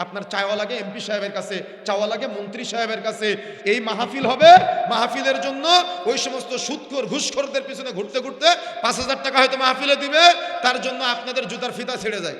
আপনার চাওয়া লাগে এমপি সাহেবের কাছে, চাওয়া লাগে মন্ত্রী সাহেবের কাছে। এই মাহফিল হবে, মাহফিলের জন্য ওই সমস্ত সুদখোর ঘুষখোরদের পিছনে ঘুরতে ঘুরতে 5,000 টাকা হয়তো মাহফিলে দিবে, তার জন্য আপনাদের জুতার ফিতা ছেড়ে যায়।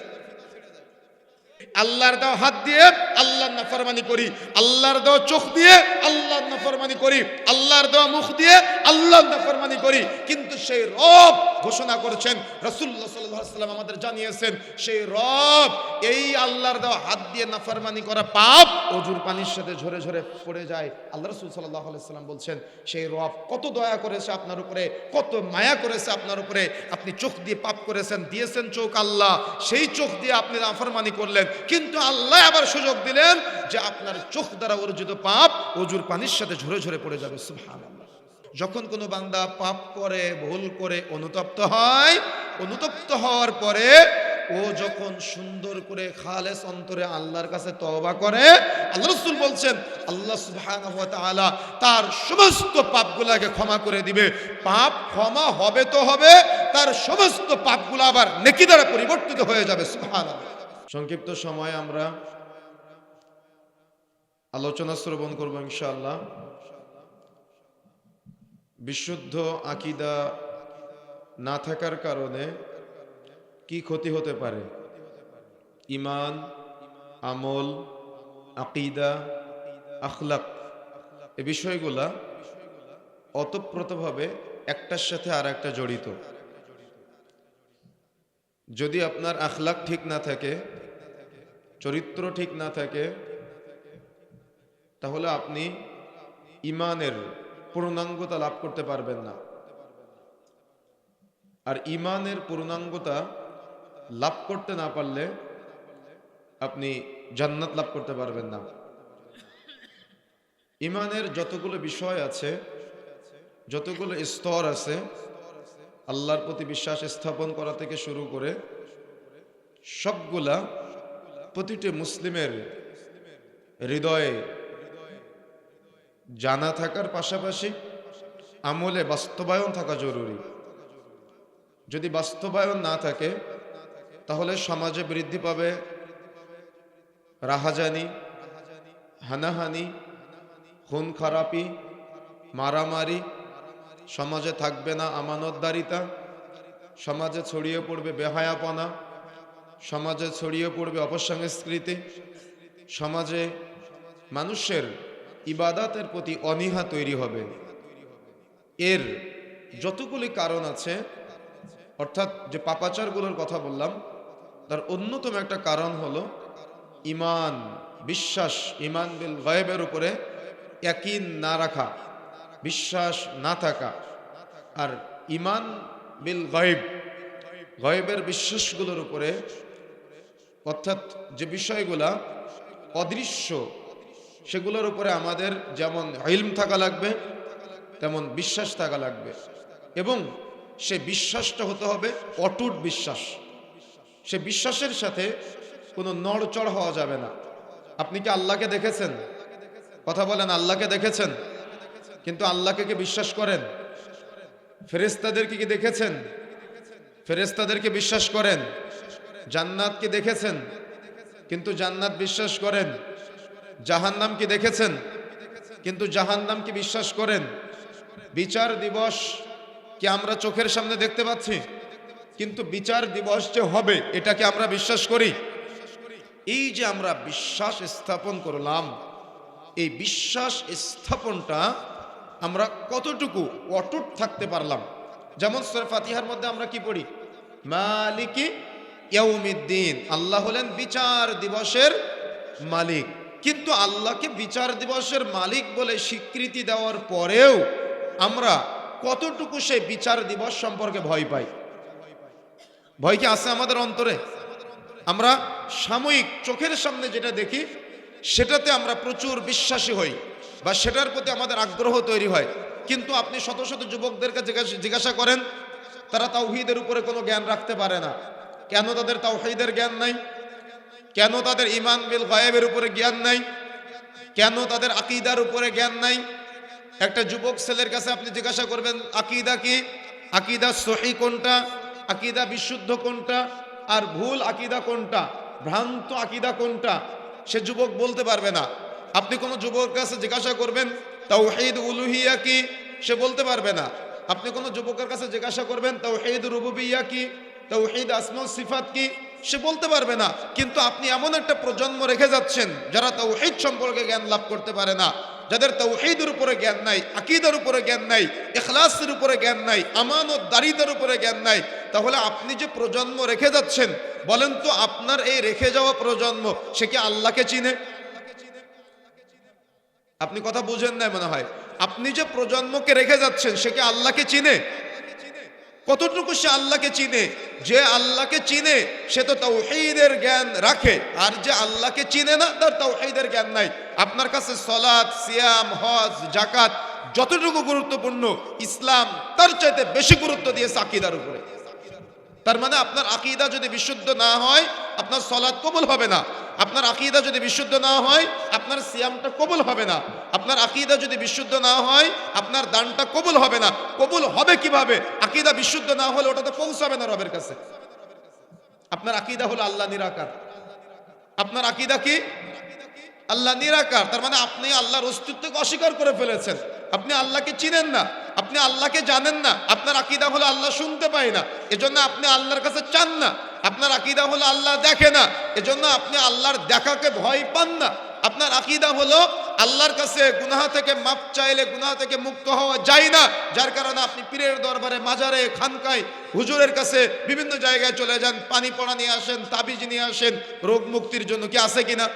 আল্লাহর দেওয়া হাত দিয়ে আল্লাহর নাফরমানি করি, আল্লাহর দেওয়া চোখ দিয়ে আল্লাহর নাফরমানি করি, আল্লাহর দেওয়া মুখ দিয়ে আল্লাহর নাফরমানি করি। কিন্তু সেই রব ঘোষণা করেছেন, রাসূলুল্লাহ সাল্লাল্লাহু আলাইহি ওয়াসাল্লাম আমাদের জানিয়েছেন, সেই রব এই আল্লাহর দেওয়া হাত দিয়ে নাফরমানি করা পাপ অজুর পানির সাথে ঝরে ঝরে পড়ে যায়। আল্লাহ রাসূল সাল্লাল্লাহু আলাইহি ওয়াসাল্লাম বলছেন, সেই রব কত দয়া করেছে আপনার উপরে, কত মায়া করেছে আপনার উপরে। আপনি চোখ দিয়ে পাপ করেছেন, দিয়েছেন চোখ আল্লাহ, সেই চোখ দিয়ে আপনি নাফরমানি করলেন, কিন্তু আল্লাহ আবার সুযোগ দিলেন যে আপনার চোখ দ্বারা অর্জিত পাপ অজুর পানির সাথে ঝরে ঝরে পড়ে যাবে। সুবহানাল্লাহ। যখন কোনো বান্দা পাপ করে, ভুল করে অনুতপ্ত হয়, অনুতপ্ত হওয়ার পরে ও যখন সুন্দর করে খালেস অন্তরে আল্লাহর কাছে তওবা করে, আল্লাহ রাসূল বলছেন আল্লাহ সুবহানাহু ওয়া তাআলা তার সমস্ত পাপগুলোকে ক্ষমা করে দিবে। পাপ ক্ষমা হবে তো হবে, তার সমস্ত পাপগুলো আবার নেকি দ্বারা পরিবর্তিত হয়ে যাবে। সুবহানাল্লাহ। সংক্ষিপ্ত সময় আমরা আলোচনা শ্রবণ করব ইনশাআল্লাহ। বিশুদ্ধ আকীদা না থাকার কারণে কি ক্ষতি হতে পারে, ঈমান, আমল, আকীদা, আখলাক, এই বিষয়গুলা ওতপ্রোতভাবে একটার সাথে আর একটা জড়িত। যদি আপনার আখলাক ঠিক না থাকে, চরিত্র ঠিক না থাকে, তাহলে আপনি ঈমানের পূর্ণাঙ্গতা লাভ করতে পারবেন না। আর ঈমানের পূর্ণাঙ্গতা লাভ করতে না পারলে আপনি জান্নাত লাভ করতে পারবেন না। ঈমানের যতগুলো বিষয় আছে, যতগুলো স্তর আছে, আল্লাহর প্রতি বিশ্বাস স্থাপন করা থেকে শুরু করে সবগুলা প্রতিটি মুসলিমের হৃদয়ে জানা থাকার পাশাপাশি আমলে বাস্তবায়ন থাকা জরুরি। যদি বাস্তবায়ন না থাকে তাহলে সমাজে বৃদ্ধি পাবে রাহাজানি, হানাহানি, খুন খারাপি, মারামারি, সমাজে থাকবে না আমানতদারিতা, সমাজে ছড়িয়ে পড়বে বেহায়াপনা, সমাজে ছড়িয়ে পড়বে অপসংস্কৃতি, সমাজে মানুষের ইবাদতের প্রতি অনীহা তৈরি হবে। এর যতগুলি কারণ আছে, অর্থাৎ যে পাপাচারগুলোর কথা বললাম, তার অন্যতম একটা কারণ হলো ঈমান, বিশ্বাস, ঈমান বিল গায়বের উপরে ইয়াকিন না রাখা, বিশ্বাস না থাকা। আর ঈমান বিল গায়ব, গায়বের বিশ্বাসগুলোর উপরে, অর্থাৎ যে বিষয়গুলা অদৃশ্য সেগুলোর উপরে আমাদের যেমন ইলম থাকা লাগবে, তেমন বিশ্বাস থাকা লাগবে। এবং সে বিশ্বাসটা হতে হবে অটুট বিশ্বাস। সে বিশ্বাসের সাথে কোনো নড়চড় হওয়া যাবে না। আপনি কি আল্লাহকে দেখেছেন? কথা বলেন, আল্লাহকে দেখেছেন? কিন্তু আল্লাহকে কি বিশ্বাস করেন? ফেরেশতাদেরকে কি দেখেছেন? ফেরেশতাদেরকে বিশ্বাস করেন? জান্নাত কি দেখেছেন? কিন্তু জান্নাত বিশ্বাস করেন? জাহান্নাম কি দেখেছেন? কিন্তু জাহান্নাম কি বিশ্বাস করেন? বিচার দিবস কি আমরা চোখের সামনে দেখতে পাচ্ছি? কিন্তু বিচার দিবস যে হবে এটাকে আমরা বিশ্বাস করি। এই যে আমরা বিশ্বাস স্থাপন করলাম, এই বিশ্বাস স্থাপনটা আমরা কতটুকু অটুট থাকতে পারলাম। যেমন সূরা ফাতিহার মধ্যে আমরা কি পড়ি? মালিকি ইয়াউমিদ্দিন, আল্লাহ হলেন বিচার দিবসের মালিক। কিন্তু আল্লাহকে বিচার দিবসের মালিক বলে স্বীকৃতি দেওয়ার পরেও আমরা কতটুকু সেই বিচার দিবস সম্পর্কে ভয় পাই? ভয় কি আছে আমাদের অন্তরে? আমরা সাময়িক চোখের সামনে যেটা দেখি সেটাতে আমরা প্রচুর বিশ্বাসী হই বা সেটার প্রতি আমাদের আগ্রহ তৈরি হয়। কিন্তু আপনি শত শত যুবকদেরকে জিজ্ঞাসা করেন, তারা তাওহীদের উপরে কোনো জ্ঞান রাখতে পারে না। কেন তাদের তাওহীদের জ্ঞান নাই? কেন তাদের ঈমান বিল গায়বের উপরে জ্ঞান নাই? কেন তাদের আকীদার উপরে জ্ঞান নাই? একটা যুবক ছেলের কাছে আপনি জিজ্ঞাসা করবেন আকীদা কি, আকীদা সহি কোনটা, আকীদা বিশুদ্ধ কোনটা, আর ভুল আকীদা কোনটা, ভ্রান্ত আকীদা কোনটা, সে যুবক বলতে পারবে না। আপনি কোনো যুবকের কাছে জিজ্ঞাসা করবেন তাওহীদ উলুহিয়া কি, সে বলতে পারবে না। আপনি কোনো যুবকের কাছে জিজ্ঞাসা করবেন তাওহীদ রুবুবিয়্যা কি, তাওহীদ আসমা ও সিফাত কি, সে বলতে পারবে না। কিন্তু আপনি এমন একটা প্রজন্ম রেখে যাচ্ছেন যারা তাওহীদ সম্পর্কে জ্ঞান লাভ করতে পারে না, যাদের তাওহীদের উপরে জ্ঞান নাই, আকীদার উপরে জ্ঞান নাই, ইখলাসের উপরে জ্ঞান নাই, আমানতদারিতার উপরে জ্ঞান নাই। তাহলে আপনি যে প্রজন্ম রেখে যাচ্ছেন, বলেন তো আপনার এই রেখে যাওয়া প্রজন্ম সে কি আল্লাহকে চিনে? আপনি কথা বুঝেন না মনে হয়। আপনি যে প্রজন্মকে রেখে যাচ্ছেন সে কি আল্লাহকে চিনে? কতটুকু সে আল্লাহকে চিনে? যে আল্লাহকে চিনে সে তো তাওহীদের জ্ঞান রাখে, আর যে আল্লাহকে চিনে না তার তাওহীদের জ্ঞান নাই। আপনার কাছে সালাত, সিয়াম, হজ, যাকাত যতটুকু গুরুত্বপূর্ণ, ইসলাম তার চাইতে বেশি গুরুত্ব দিয়েছে আকীদার উপরে। তার মানে আপনার আকীদা যদি বিশুদ্ধ না হয় আপনার সালাত কবুল হবে না, আপনার আকীদা যদি বিশুদ্ধ না হয় আপনার সিয়ামটা কবুল হবে না, আপনার আকীদা যদি বিশুদ্ধ না হয় আপনার দানটা কবুল হবে না। কবুল হবে কিভাবে? আকীদা বিশুদ্ধ না হলে ওটা তো পৌঁছাবে না রবের কাছে। আপনার আকীদা হলো আল্লাহ নিরাকার। আপনার আকীদা কি? আল্লাহ নিরাকার। তার মানে আপনি আল্লাহর অস্তিত্বকে অস্বীকার করে ফেলেছেন। আপনি আল্লাহকে চিনেন না, আপনি আল্লাহকে জানেন না। আপনার আকীদা হলো আল্লাহ শুনতে পায় না, এজন্য আপনি আল্লাহর কাছে চান না। আপনার আকীদা হলো আল্লাহ দেখে না, এজন্য আপনি আল্লাহর দেখাকে ভয় পান না। আপনার আকীদা হলো আল্লাহর কাছে গুনাহ থেকে মাপ চাইলে গুনাহ থেকে মুক্ত হওয়া যায় না, যার কারণে আপনি পীরের দরবারে, মাজারে, খানকায়, হুজুরের কাছে বিভিন্ন জায়গায় চলে যান, পানি পড়া নিয়ে আসেন, তাবিজ নিয়ে আসেন রোগ মুক্তির জন্য। কি আছে কিনা?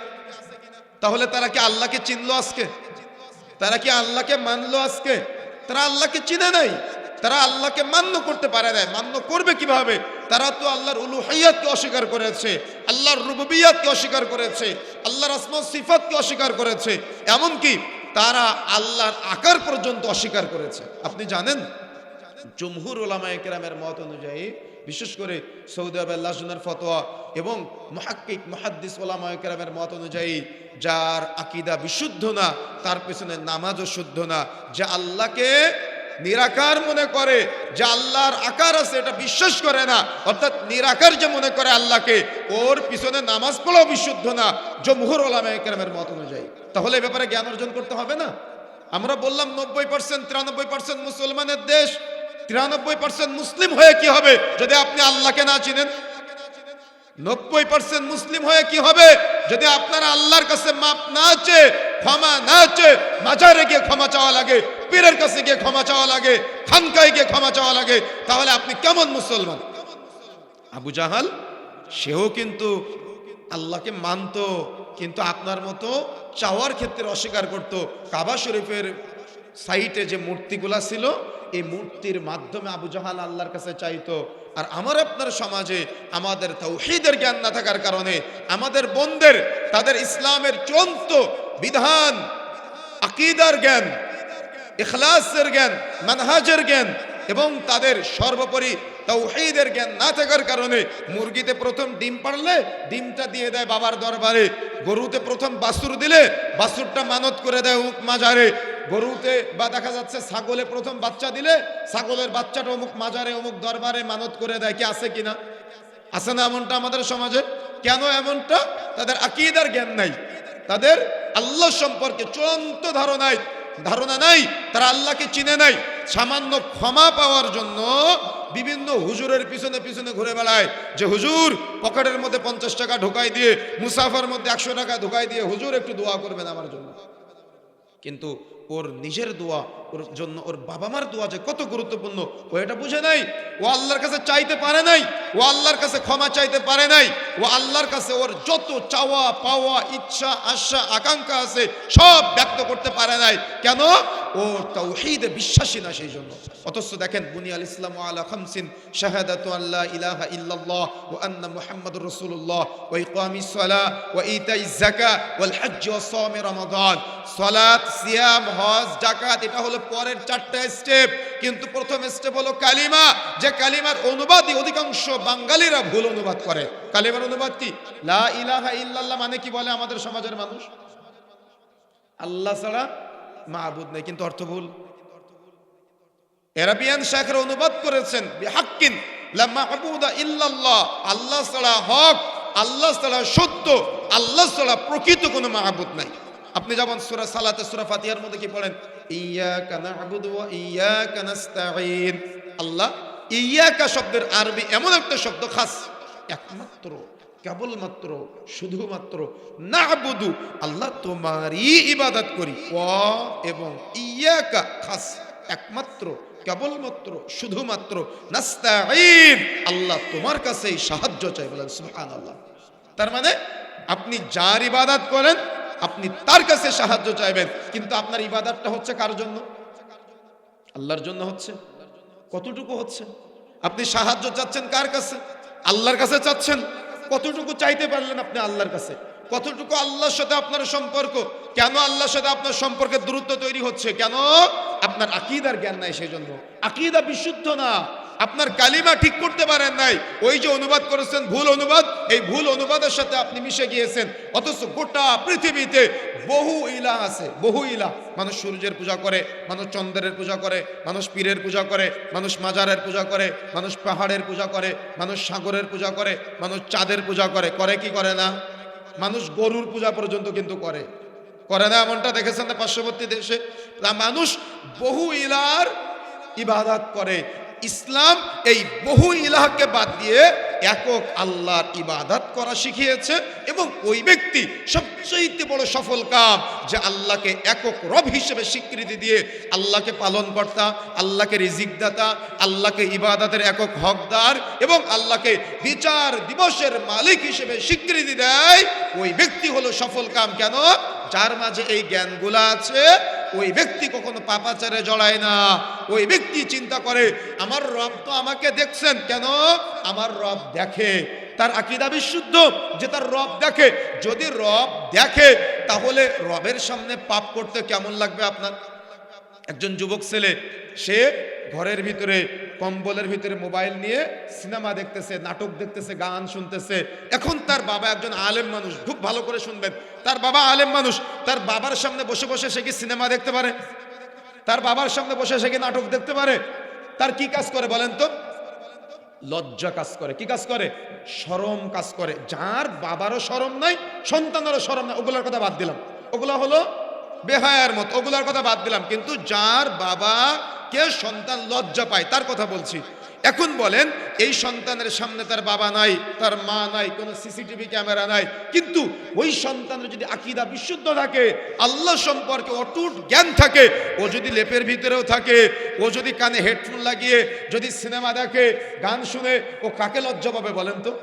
তাহলে তারা কি আল্লাহকে চিনলো আজকে? তারা কি আল্লাহকে মানলো আজকে? তারা আল্লাহকে চিনে নাই, তারা আল্লাহকে মান্য করতে পারে নাই। মান্য করবে কিভাবে? তারা তো আল্লাহর উলুহিয়াতকে অস্বীকার করেছে, আল্লাহর রুবুবিয়াতকে অস্বীকার করেছে, আল্লাহর আসমা ও সিফাতকে অস্বীকার করেছে, এমনকি তারা আল্লাহর আকার পর্যন্ত অস্বীকার করেছে। আপনি জানেন জমহুর উলামায়ে কেরামের মত অনুযায়ী, বিশেষ করে সৌদি আরবের লাজনার ফতোয়া এবং মুহাক্কিক মুহাদ্দিস উলামায়ে কেরামের মত অনুযায়ী, যার আকীদা বিশুদ্ধ না তার পেছনে নামাজও শুদ্ধ না। যে আল্লাহকে নিরাকার মনে করে, যে আল্লাহর আকার আছে এটা বিশ্বাস করে না, অর্থাৎ নিরাকার যে মনে করে আল্লাহকে, ওর পিছনে নামাজ পড়াও বিশুদ্ধ না জমহুর উলামায়ে কেরামের মত অনুযায়ী। তাহলে এ ব্যাপারে জ্ঞান অর্জন করতে হবে না? আমরা বললাম 90% 93% মুসলমানের দেশ, 93% মুসলিম হয়ে কি হবে যদি আপনি আল্লাহকে না চিনেন? 90% মুসলিম হয়ে কি হবে যদি আপনার আল্লাহর কাছে মাপ না চেয়ে, ক্ষমা না চেয়ে মাজারে গিয়ে ক্ষমা চাওয়া লাগে, পীরের কাছে গিয়ে ক্ষমা চাওয়া লাগে, খানকায় গিয়ে ক্ষমা চাওয়া লাগে? তাহলে আপনি কেমন মুসলমান? আবু জাহাল সেও কিন্তু আল্লাহকে মানত, কিন্তু আপনার মতো চাওয়ার ক্ষেত্রে অস্বীকার করত। কাবা শরীফের সাইটে যে মূর্তিগুলা ছিল, এই মূর্তির মাধ্যমে আবু জাহাল আল্লাহর কাছে চাইতো। আর আমার আপনার সমাজে আমাদের তাওহীদের জ্ঞান না থাকার কারণে আমাদের বোনদের তাদের ইসলামের চূড়ান্ত বিধান, আকীদার জ্ঞান, ইখলাসের জ্ঞান, মানহাজের জ্ঞান এবং তাদের সর্বোপরি তাওহীদের জ্ঞান না থাকার কারণে মুরগিতে প্রথম ডিম পারলে ডিমটা দিয়ে দেয় বাবার দরবারে, গরুতে প্রথম বাছুর দিলে বাছুরটা মানত করে দেয় অমুক মাজারে, গরুতে বা দেখা যাচ্ছে ছাগলে প্রথম বাচ্চা দিলে ছাগলের বাচ্চাটা অমুক মাজারে অমুক দরবারে মানত করে দেয়। কি আছে কিনা? আছে না এমনটা আমাদের সমাজে? কেন এমনটা? তাদের আকীদার জ্ঞান নাই, তাদের আল্লাহ সম্পর্কে চূড়ান্ত ধারণা নাই, তারা আল্লাহকে চিনে নাই। সামান্য ক্ষমা পাওয়ার জন্য বিভিন্ন হুজুরের পিছনে পিছনে ঘুরে বেড়ায়, যে হুজুর পকেটের মধ্যে 50 টাকা ঢোকাই দিয়ে, মুসাফার মধ্যে 100 টাকা ঢোকাই দিয়ে, হুজুর একটু দোয়া করবেন আমার জন্য। কিন্তু ওর নিজের দোয়া, ওর জন্য ওর বাবা মার দোয়া যে কত গুরুত্বপূর্ণ ও এটা বুঝে নাই। ও আল্লাহর কাছে চাইতে পারে নাই, ও আল্লাহর কাছে ক্ষমা চাইতে পারে নাই, ও আল্লাহর কাছে ওর যত চাওয়া পাওয়া, ইচ্ছা, আশা, আকাঙ্ক্ষা আছে সব ব্যক্ত করতে পারে নাই। কেন? ও তাওহীদে বিশ্বাসী না সেই জন্য। অথচ দেখেন বুনিয়াল ইসলামু আলা খামসিন, শাহাদাতু আল্লা ইলাহা ইল্লাল্লাহ ওয়া আন্না মুহাম্মাদুর রাসূলুল্লাহ ওয়া ইকামিস সালাহ ওয়া ইতাইজ যাকাত ওয়াল হজ্জ ওয়া সাওম রমাদান। সালাত, সিয়াম, হজ, যাকাত এটা হলো পরের 4টা স্টেপ, কিন্তু প্রথম স্টেপ হলো কালিমা, যে কালিমার অনুবাদই অধিকাংশ বাঙালিরা ভুল অনুবাদ করে। কালিমার অনুবাদ কি? লা ইলাহা ইল্লাল্লাহ মানে কি বলে আমাদের সমাজের মানুষ? আল্লাহ ছাড়া মাবুদ নেই, কিন্তু অর্থ ভুল। আরবিয়ান শায়খরা অনুবাদ করেছেন বিহাক্কিন লা মাবুদা ইল্লাল্লাহ, আল্লাহ ছাড়া হক আল্লাহ ছাড়া সত্য, আল্লাহ ছাড়া প্রকৃত কোনো মাহবুদ নাই। আপনি যেমন সূরা সালাতে সূরা ফাতিহার মধ্যে কি পড়েন, ইয়াকা না'বুদু ওয়া ইয়াকা নাস্তাঈন। আল্লাহ ইয়াকা শব্দের আরবি এমন একটা শব্দ, খাস, একমাত্র, কেবলমাত্র, শুধুমাত্র, না'বুদু আল্লাহ তোমারই ইবাদত করি, ওয়া এবং ইয়াকা খাস, একমাত্র, কেবলমাত্র, শুধুমাত্র, নাস্তাঈন আল্লাহ তোমার কাছেই সাহায্য চাই। বলেন সুবহানাল্লাহ। তার মানে আপনি যার ইবাদত করেন আপনি তার কাছে সাহায্য চাইবেন, কিন্তু আপনার ইবাদতটা হচ্ছে কার জন্য? আল্লাহর জন্য হচ্ছে। কতটুকু হচ্ছে? আপনি সাহায্য চাচ্ছেন কার কাছে? আল্লাহর কাছে চাচ্ছেন। কতটুকু চাইতে পারলেন আপনি আল্লাহর কাছে? কতটুকু আল্লাহর সাথে আপনার সম্পর্ক? কেন আল্লাহর সাথে আপনার সম্পর্কের দূরত্ব তৈরি হচ্ছে? কেন? আপনার আকীদার জ্ঞান নাই, সেই জন্য। আকীদা বিশুদ্ধ না, আপনার কালিমা ঠিক করতে পারেন নাই। ওই যে অনুবাদ করেছেন ভুল অনুবাদ, এই ভুল অনুবাদের সাথে আপনি মিশে গিয়েছেন। অথচ গোটা পৃথিবীতে বহু ইলাহ আছে, বহু ইলাহ। মানুষ সূর্যের পূজা করে, মানুষ চন্দ্রের পূজা করে, মানুষ পীরের পূজা করে, মানুষ মাজারের পূজা করে, মানুষ পাহাড়ের পূজা করে, মানুষ সাগরের পূজা করে, মানুষ চাঁদের পূজা করে। করে কি করে না? মানুষ গরুর পূজা পর্যন্ত কিন্তু করে, করে না? এমনটা দেখেছেন না পার্শ্ববর্তী দেশে? মানুষ বহু ইলাহর ইবাদত করে। ইসলাম এই বহু ইলাহকে বাদ দিয়ে একক আল্লাহর ইবাদত করা শিখিয়েছে, এবং ওই ব্যক্তি সবচেয়ে বড় সফল কাম যে আল্লাহকে একক রব হিসেবে স্বীকৃতি দিয়ে আল্লাহকে পালনকর্তা, আল্লাহকে রিজিক দাতা, আল্লাহকে ইবাদতের একক হকদার এবং আল্লাহকে বিচার দিবসের মালিক হিসেবে স্বীকৃতি দেয়, ওই ব্যক্তি হলো সফল কাম। কেন? যার মাঝে এই জ্ঞানগুলা আছে, ওই ব্যক্তি কখনো পাপাচারে জড়ায় না। ওই ব্যক্তি চিন্তা করে আমার রব তো আমাকে দেখছেন, কেন? আমার রব দেখে। তার আকীদা বিশুদ্ধ যে তার রব দেখে। যদি রব দেখে তাহলে রবের সামনে পাপ করতে কেমন লাগবে আপনার? একজন যুবক ছেলে, সে ঘরের ভিতরে কম্বলের ভিতরে মোবাইল নিয়ে সিনেমা দেখতেছে, নাটক দেখতেছে, গান শুনতেছে। এখন তার বাবা একজন আলেম মানুষ, খুব ভালো করে শুনবেন, তার বাবা আলেম মানুষ। তার বাবার সামনে বসে বসে সে কি সিনেমা দেখতে পারে? তার বাবার সামনে বসে সে কি নাটক দেখতে পারে? তার কি কাজ করে বলেন তো? লজ্জা কাজ করে। কি কাজ করে? শরম কাজ করে। যার বাবারও শরম নাই, সন্তানেরও শরম নাই, ওগুলোর কথা বাদ দিলাম, ওগুলা হলো বেহায়ার মত, ওগুলার কথা বাদ দিলাম। কিন্তু যার বাবাকে সন্তান লজ্জা পায় তার কথা বলছি। এখন বলেন, এই সন্তানের সামনে তার বাবা নাই, তার মা নাই, কোনো সিসিটিভি ক্যামেরা নাই, কিন্তু ওই সন্তানের যদি আকীদা বিশুদ্ধ থাকে, আল্লাহ সম্পর্কে অটুট জ্ঞান থাকে, ও যদি লেপের ভিতরেও থাকে, ও যদি কানে হেডফোন লাগিয়ে যদি সিনেমা দেখে, গান শুনে, ও কাকে লজ্জা পাবে বলেন তো?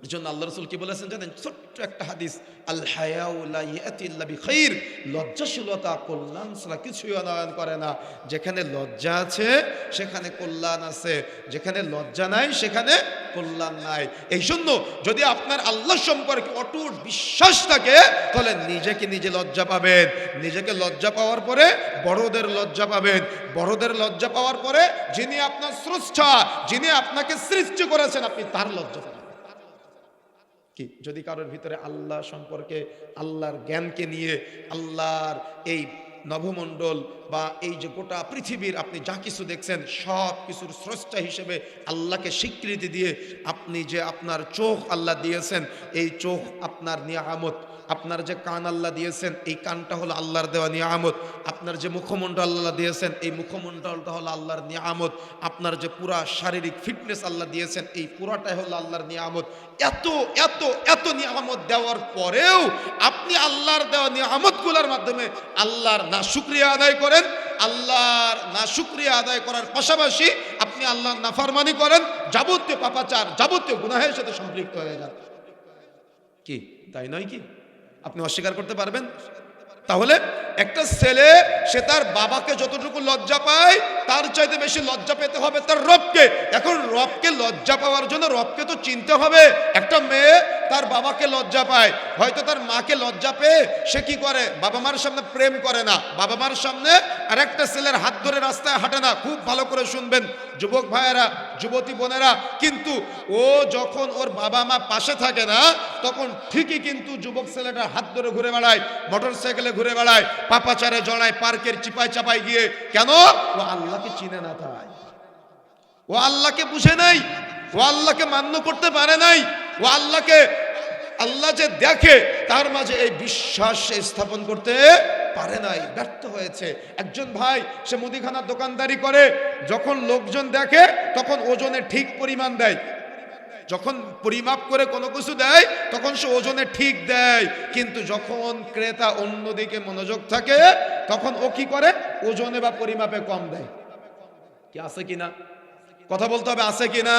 এই জন্য আল্লাহ রাসূল কি বলেছেন জানেন? ছোট্ট একটা হাদিস, আল হায়াউ লা ইয়াতি ইল্লা বিখাইর। লজ্জাশীলতা কল্যাণ ছাড়া কিছুই আনয়ন করে না। যেখানে লজ্জা আছে সেখানে কল্যাণ আছে, যেখানে লজ্জা নাই সেখানে কল্যাণ নাই। এই জন্য যদি আপনার আল্লাহ সম্পর্কে অটুট বিশ্বাস থাকে, তাহলে নিজেকে নিজে লজ্জা পাবেন। নিজেকে লজ্জা পাওয়ার পরে বড়দের লজ্জা পাবেন। বড়দের লজ্জা পাওয়ার পরে যিনি আপনার স্রষ্টা, যিনি আপনাকে সৃষ্টি করেছেন, আপনি তার লজ্জা পাবেন। কি যদি কারোর ভিতরে আল্লাহ সম্পর্কে, আল্লাহর জ্ঞানকে নিয়ে, আল্লাহর এই নভমণ্ডল বা এই যে গোটা পৃথিবীর আপনি যা কিছু দেখছেন সব কিছুর স্রষ্টা হিসেবে আল্লাহকে স্বীকৃতি দিয়ে, আপনি যে আপনার চোখ আল্লাহ দিয়েছেন, এই চোখ আপনার নিয়ামত। আপনার যে কান আল্লাহ দিয়েছেন, এই কানটা হলো আল্লাহর দেওয়া নিয়ামত। আপনার যে মুখমণ্ডল আল্লাহ দিয়েছেন, এই মুখমণ্ডলটা হলো আল্লাহর নিয়ামত। আপনার যে পুরা শারীরিক ফিটনেস আল্লাহ দিয়েছেন, এই পুরাটাই হলো আল্লাহর নিয়ামত। এত এত এত নিয়ামত দেওয়ার পরেও আপনি আল্লাহর দেওয়া নিয়ামতগুলোর মাধ্যমে আল্লাহর নাশুকরিয়া আদায় করেন। আল্লাহর নাশুকরিয়া আদায় করার পাশাপাশি আপনি আল্লাহর নাফরমানি করেন, যাবতীয় পাপাচার, যাবতীয় গুনাহের সাথে সম্পৃক্ত হয়ে যান। কি তাই নয় কি? আপনি অস্বীকার করতে পারবেন? তাহলে একটা ছেলে, সে তার বাবাকে যতটুকু লজ্জা পায়, তার চাইতে বেশি লজ্জা পেতে হবে তার রবকে। এখন রবকে লজ্জা পাওয়ার জন্য রবকে তো চিনতে হবে। একটা মেয়ে তার বাবাকে লজ্জা পায়, হয়তো তার মাকে লজ্জা পেয়ে সে কি করে? বাবা মার সামনে প্রেম করে না, বাবা মার সামনে আরেকটা ছেলের হাত ধরে রাস্তায় হাঁটে না। খুব ভালো করে শুনবেন যুবক ভাইয়েরা, যুবতী বোনেরা, কিন্তু ও যখন ওর বাবা মা পাশে থাকে না, তখন ঠিকই কিন্তু যুবক ছেলেটার হাত ধরে ঘুরে বেড়ায়, মোটর সাইকেলে ঘুরে বেড়ায়, পাপাচারে জড়ায়, পার্কের চিপায় চাপায় গিয়ে। কেন? ও আল্লাহকে চিনে না, তাই ও আল্লাহকে বুঝে নাই, ও আল্লাহকে মান্য করতে পারে নাই। ও আল্লাহকে আল্লাহ যে দেখে তার মাঝে এই বিশ্বাস সে স্থাপন করতে পারে নাই, ব্যর্থ হয়েছে। একজন ভাই সে মুদিখানার দোকানদারি করে, যখন লোকজন দেখে তখন ওজনে ঠিক পরিমাণ দেয়, যখন পরিমাপ করে কোনো কিছু দেয় তখন সে ওজনে ঠিক দেয়, কিন্তু যখন ক্রেতা অন্যদিকে মনোযোগ থাকে তখন ও কি করে, ওজনে বা পরিমাপে কম দেয়। কি আছে কিনা কথা বলতে হবে, আছে কিনা?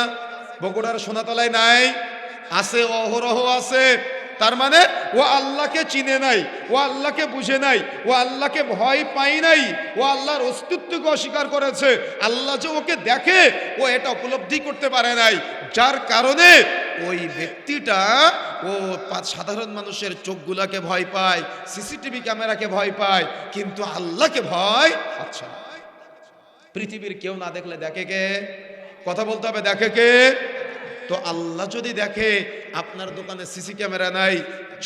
বগুড়ার সোনাতলায় নাই? আছে, অহরহ আছে। তার মানে ও আল্লাহকে চিনে নাই, ও আল্লাহকে বুঝে নাই, ও আল্লাহকে ভয় পায় নাই, ও আল্লাহর অস্তিত্বকে অস্বীকার করেছে। আল্লাহ যে ওকে দেখে ও এটা উপলব্ধি করতে পারে নাই, যার কারণে ওই ব্যক্তিটা ও সাধারণ মানুষের চোখগুলাকে ভয় পায়, সিসিটিভি ক্যামেরাকে ভয় পায়, কিন্তু আল্লাহকে ভয় আচ্ছা পৃথিবীর কেউ না দেখলে দেখে কে? কথা বলতে হবে, দেখে কে? তো আল্লাহ যদি দেখে আপনার দোকানে সিসি ক্যামেরা নাই,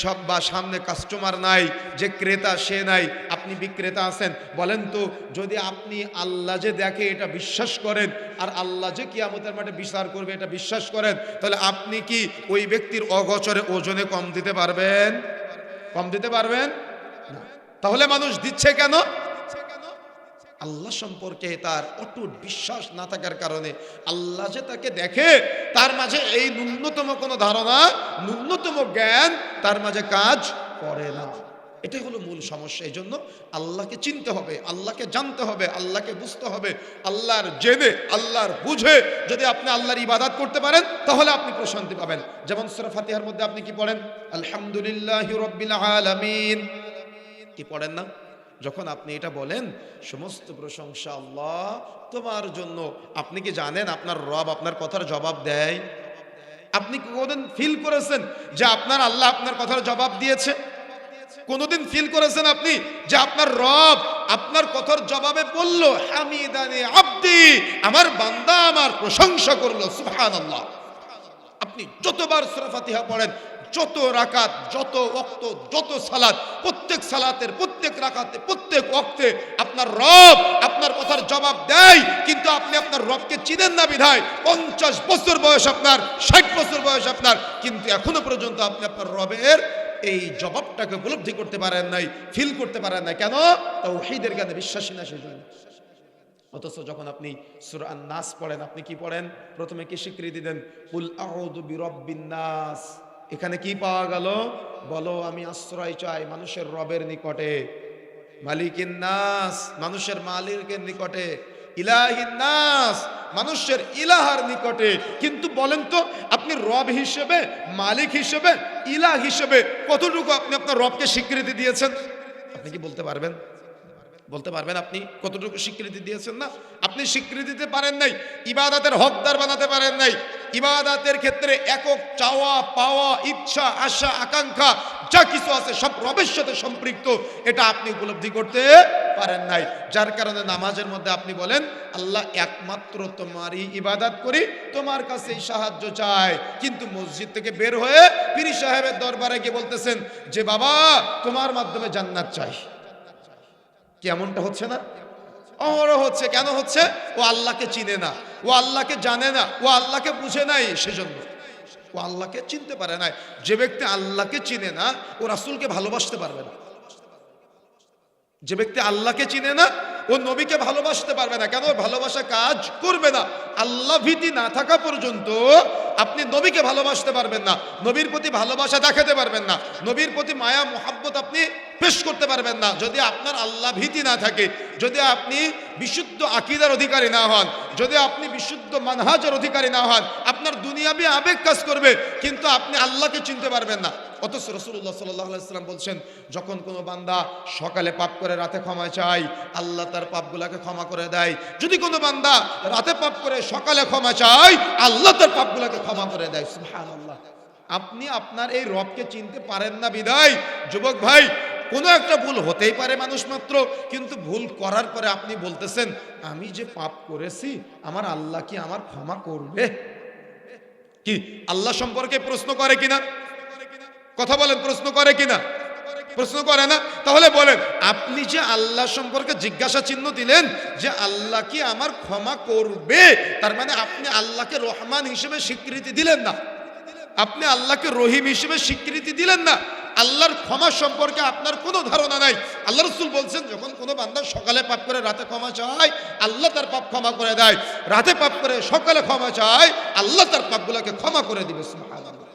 সব বা সামনে কাস্টমার নাই, যে ক্রেতা সে নাই, আপনি বিক্রেতা আছেন, বলেন তো যদি আপনি আল্লাহ যে দেখে এটা বিশ্বাস করেন আর আল্লাহ যে কিয়ামতের মাঠে বিচার করবে এটা বিশ্বাস করেন, তাহলে আপনি কি ওই ব্যক্তির অগোচরে ওজনে কম দিতে পারবেন? কম দিতে পারবেন না। তাহলে মানুষ দিচ্ছে কেন? আল্লাহ সম্পর্কে তার অটুট বিশ্বাস না থাকার কারণে। আল্লাহ যে তাকে দেখে তার মাঝে এই ন্যূনতম কোনো ধারণা, ন্যূনতম জ্ঞান তার মাঝে কাজ করে না। এটাই হলো মূল সমস্যা। এই জন্য আল্লাহকে চিনতে হবে, আল্লাহকে জানতে হবে, আল্লাহকে বুঝতে হবে। আল্লাহর জেনে, আল্লাহর বুঝে যদি আপনি আল্লাহর ইবাদত করতে পারেন তাহলে আপনি প্রশান্তি পাবেন। যেমন সূরা ফাতিহার মধ্যে আপনি কি পড়েন? আলহামদুলিল্লাহি রাব্বিল আলামিন। কি পড়েন না? যখন আপনি এটা বলেন সমস্ত প্রশংসা আল্লাহ তোমার জন্য, আপনি কি জানেন আপনার রব আপনার কথার জবাব দেয়? আপনি কোনোদিন ফিল করেছেন যে আপনার আল্লাহ আপনার কথার জবাব দিয়েছে? কোনোদিন ফিল করেছেন আপনি যে আপনার রব আপনার কথার জবাবে বলল হামিদানি আব্দি, আমার বান্দা আমার প্রশংসা করলো, সুবহানাল্লাহ। আপনি যতবার সূরা ফাতিহা পড়েন, যত রাকাত, যত ওয়াক্ত, যত সালাত, প্রত্যেক সালাতের প্রত্যেক রাকাতে প্রত্যেক ওয়াক্তে আপনার রব আপনার কথার জবাব দেয়, কিন্তু আপনি আপনার রবকে চিনেন না বিধায় 50 বছর বয়স আপনার, 60 বছর বয়স আপনার, কিন্তু এখনো পর্যন্ত আপনি আপনার রবের এই জবাবটাকে উপলব্ধি করতে পারেন নাই, ফিল করতে পারেন নাই। কেন? তাওহীদের জ্ঞানে বিশ্বাসী না সেজন্য। অথচ যখন আপনি সূরা আন-নাস পড়েন, আপনি কি পড়েন? প্রথমে কি স্বীকৃতি দেন? কুল আউযু বিরাব্বিন নাস। এখানে কি পাওয়া গেল? বলো আমি আশ্রয় চাই মানুষের রবের নিকটে, মালিকিন নাস মানুষের মালিকের নিকটে, ইলাহিন নাস মানুষের ইলাহার নিকটে। কিন্তু বলেন তো আপনি রব হিসেবে, মালিক হিসেবে, ইলাহ হিসেবে কতটুকু আপনি আপনার রবকে স্বীকৃতি দিয়েছেন? আপনি কি বলতে পারবেন? বলতে পারবেন আপনি কতটুকু স্বীকৃতি দিয়েছেন? না, আপনি স্বীকৃতি দিতে পারেন নাই, ইবাদতের হকদার বানাতে পারেন নাই। ইবাদতের ক্ষেত্রে একক চাওয়া পাওয়া, ইচ্ছা আশা আকাঙ্ক্ষা যা কিছু আছে সব রবের সাথে সম্পৃক্ত, এটা আপনি উপলব্ধি করতে পারেন নাই। যার কারণে নামাজের মধ্যে আপনি বলেন আল্লাহ একমাত্র তোমারই ইবাদত করি, তোমার কাছেই সাহায্য চাই, কিন্তু মসজিদ থেকে বের হয়ে পীর সাহেবের দরবারে গিয়ে বলতেছেন যে বাবা তোমার মাধ্যমে জান্নাত চাই। কেমনটা হচ্ছে না? অহরহ হচ্ছে। কেন হচ্ছে? ও আল্লাহকে চিনে না, ও আল্লাহকে জানে না, ও আল্লাহকে বুঝে নাই, সেজন্য ও আল্লাহকে চিনতে পারে না। যে ব্যক্তি আল্লাহকে চিনে না ও রাসূলকে ভালোবাসতে পারবে না। যে ব্যক্তি আল্লাহকে চিনে না ও নবীকে ভালোবাসতে পারবে না। কেন? ভালোবাসা কাজ করবে না। আল্লাহ ভীতি না থাকা পর্যন্ত আপনি নবীকে ভালোবাসতে পারবেন না, নবীর প্রতি ভালোবাসা দেখাতে পারবেন না, নবীর প্রতি মায়া মোহাব্বত আপনি পেশ করতে পারবেন না যদি আপনার আল্লাহ ভীতি না থাকে, যদি আপনি বিশুদ্ধ আকীদার অধিকারী না হন, যদি আপনি বিশুদ্ধ মানহাজের অধিকারী না হন। আপনার দুনিয়াবি আবেগ কাজ করবে কিন্তু আপনি আল্লাহকে চিনতে পারবেন না। অথচ রাসূলুল্লাহ সাল্লাল্লাহু আলাইহি ওয়াসাল্লাম বলছেন যখন কোনো বান্দা সকালে পাপ করে রাতে ক্ষমা চায় আল্লাহ তার পাপগুলোকে ক্ষমা করে দেয়। যদি কোনো বান্দা রাতে পাপ করে সকালে ক্ষমা চায় আল্লাহ তার পাপগুলোকে ক্ষমা করে দেয়। সুবহানাল্লাহ। আপনি আপনার এই রবকে চিনতে পারেন না বিধায় যুবক ভাই কোনো একটা ভুল হতেই পারে মানুষ মাত্র, কিন্তু ভুল করার পরে আপনি বলতেছেন আমি যে পাপ করেছি আমার আল্লাহ কি আমার ক্ষমা করবে? কি আল্লাহ সম্পর্কে প্রশ্ন করে কিনা? কথা বলেন, প্রশ্ন করে কিনা? প্রশ্ন করে না। তাহলে বলেন আপনি যে আল্লাহ সম্পর্কে জিজ্ঞাসা চিহ্ন দিলেন যে আল্লাহ কি আমার ক্ষমা করবে, তার মানে আপনি আল্লাহকে রহমান হিসেবে স্বীকৃতি দিলেন না। আপনি আল্লাহকে রহিম হিসেবে স্বীকৃতি দিলেন না, আল্লাহর ক্ষমা সম্পর্কে আপনার কোনো ধারণা নাই। আল্লাহ রাসূল বলছেন, যখন কোনো বান্দা সকালে পাপ করে রাতে ক্ষমা চায়, আল্লাহ তার পাপ ক্ষমা করে দেয়। রাতে পাপ করে সকালে ক্ষমা চায়, আল্লাহ তার পাপগুলোকে ক্ষমা করে দিবে। সুবহানাল্লাহ,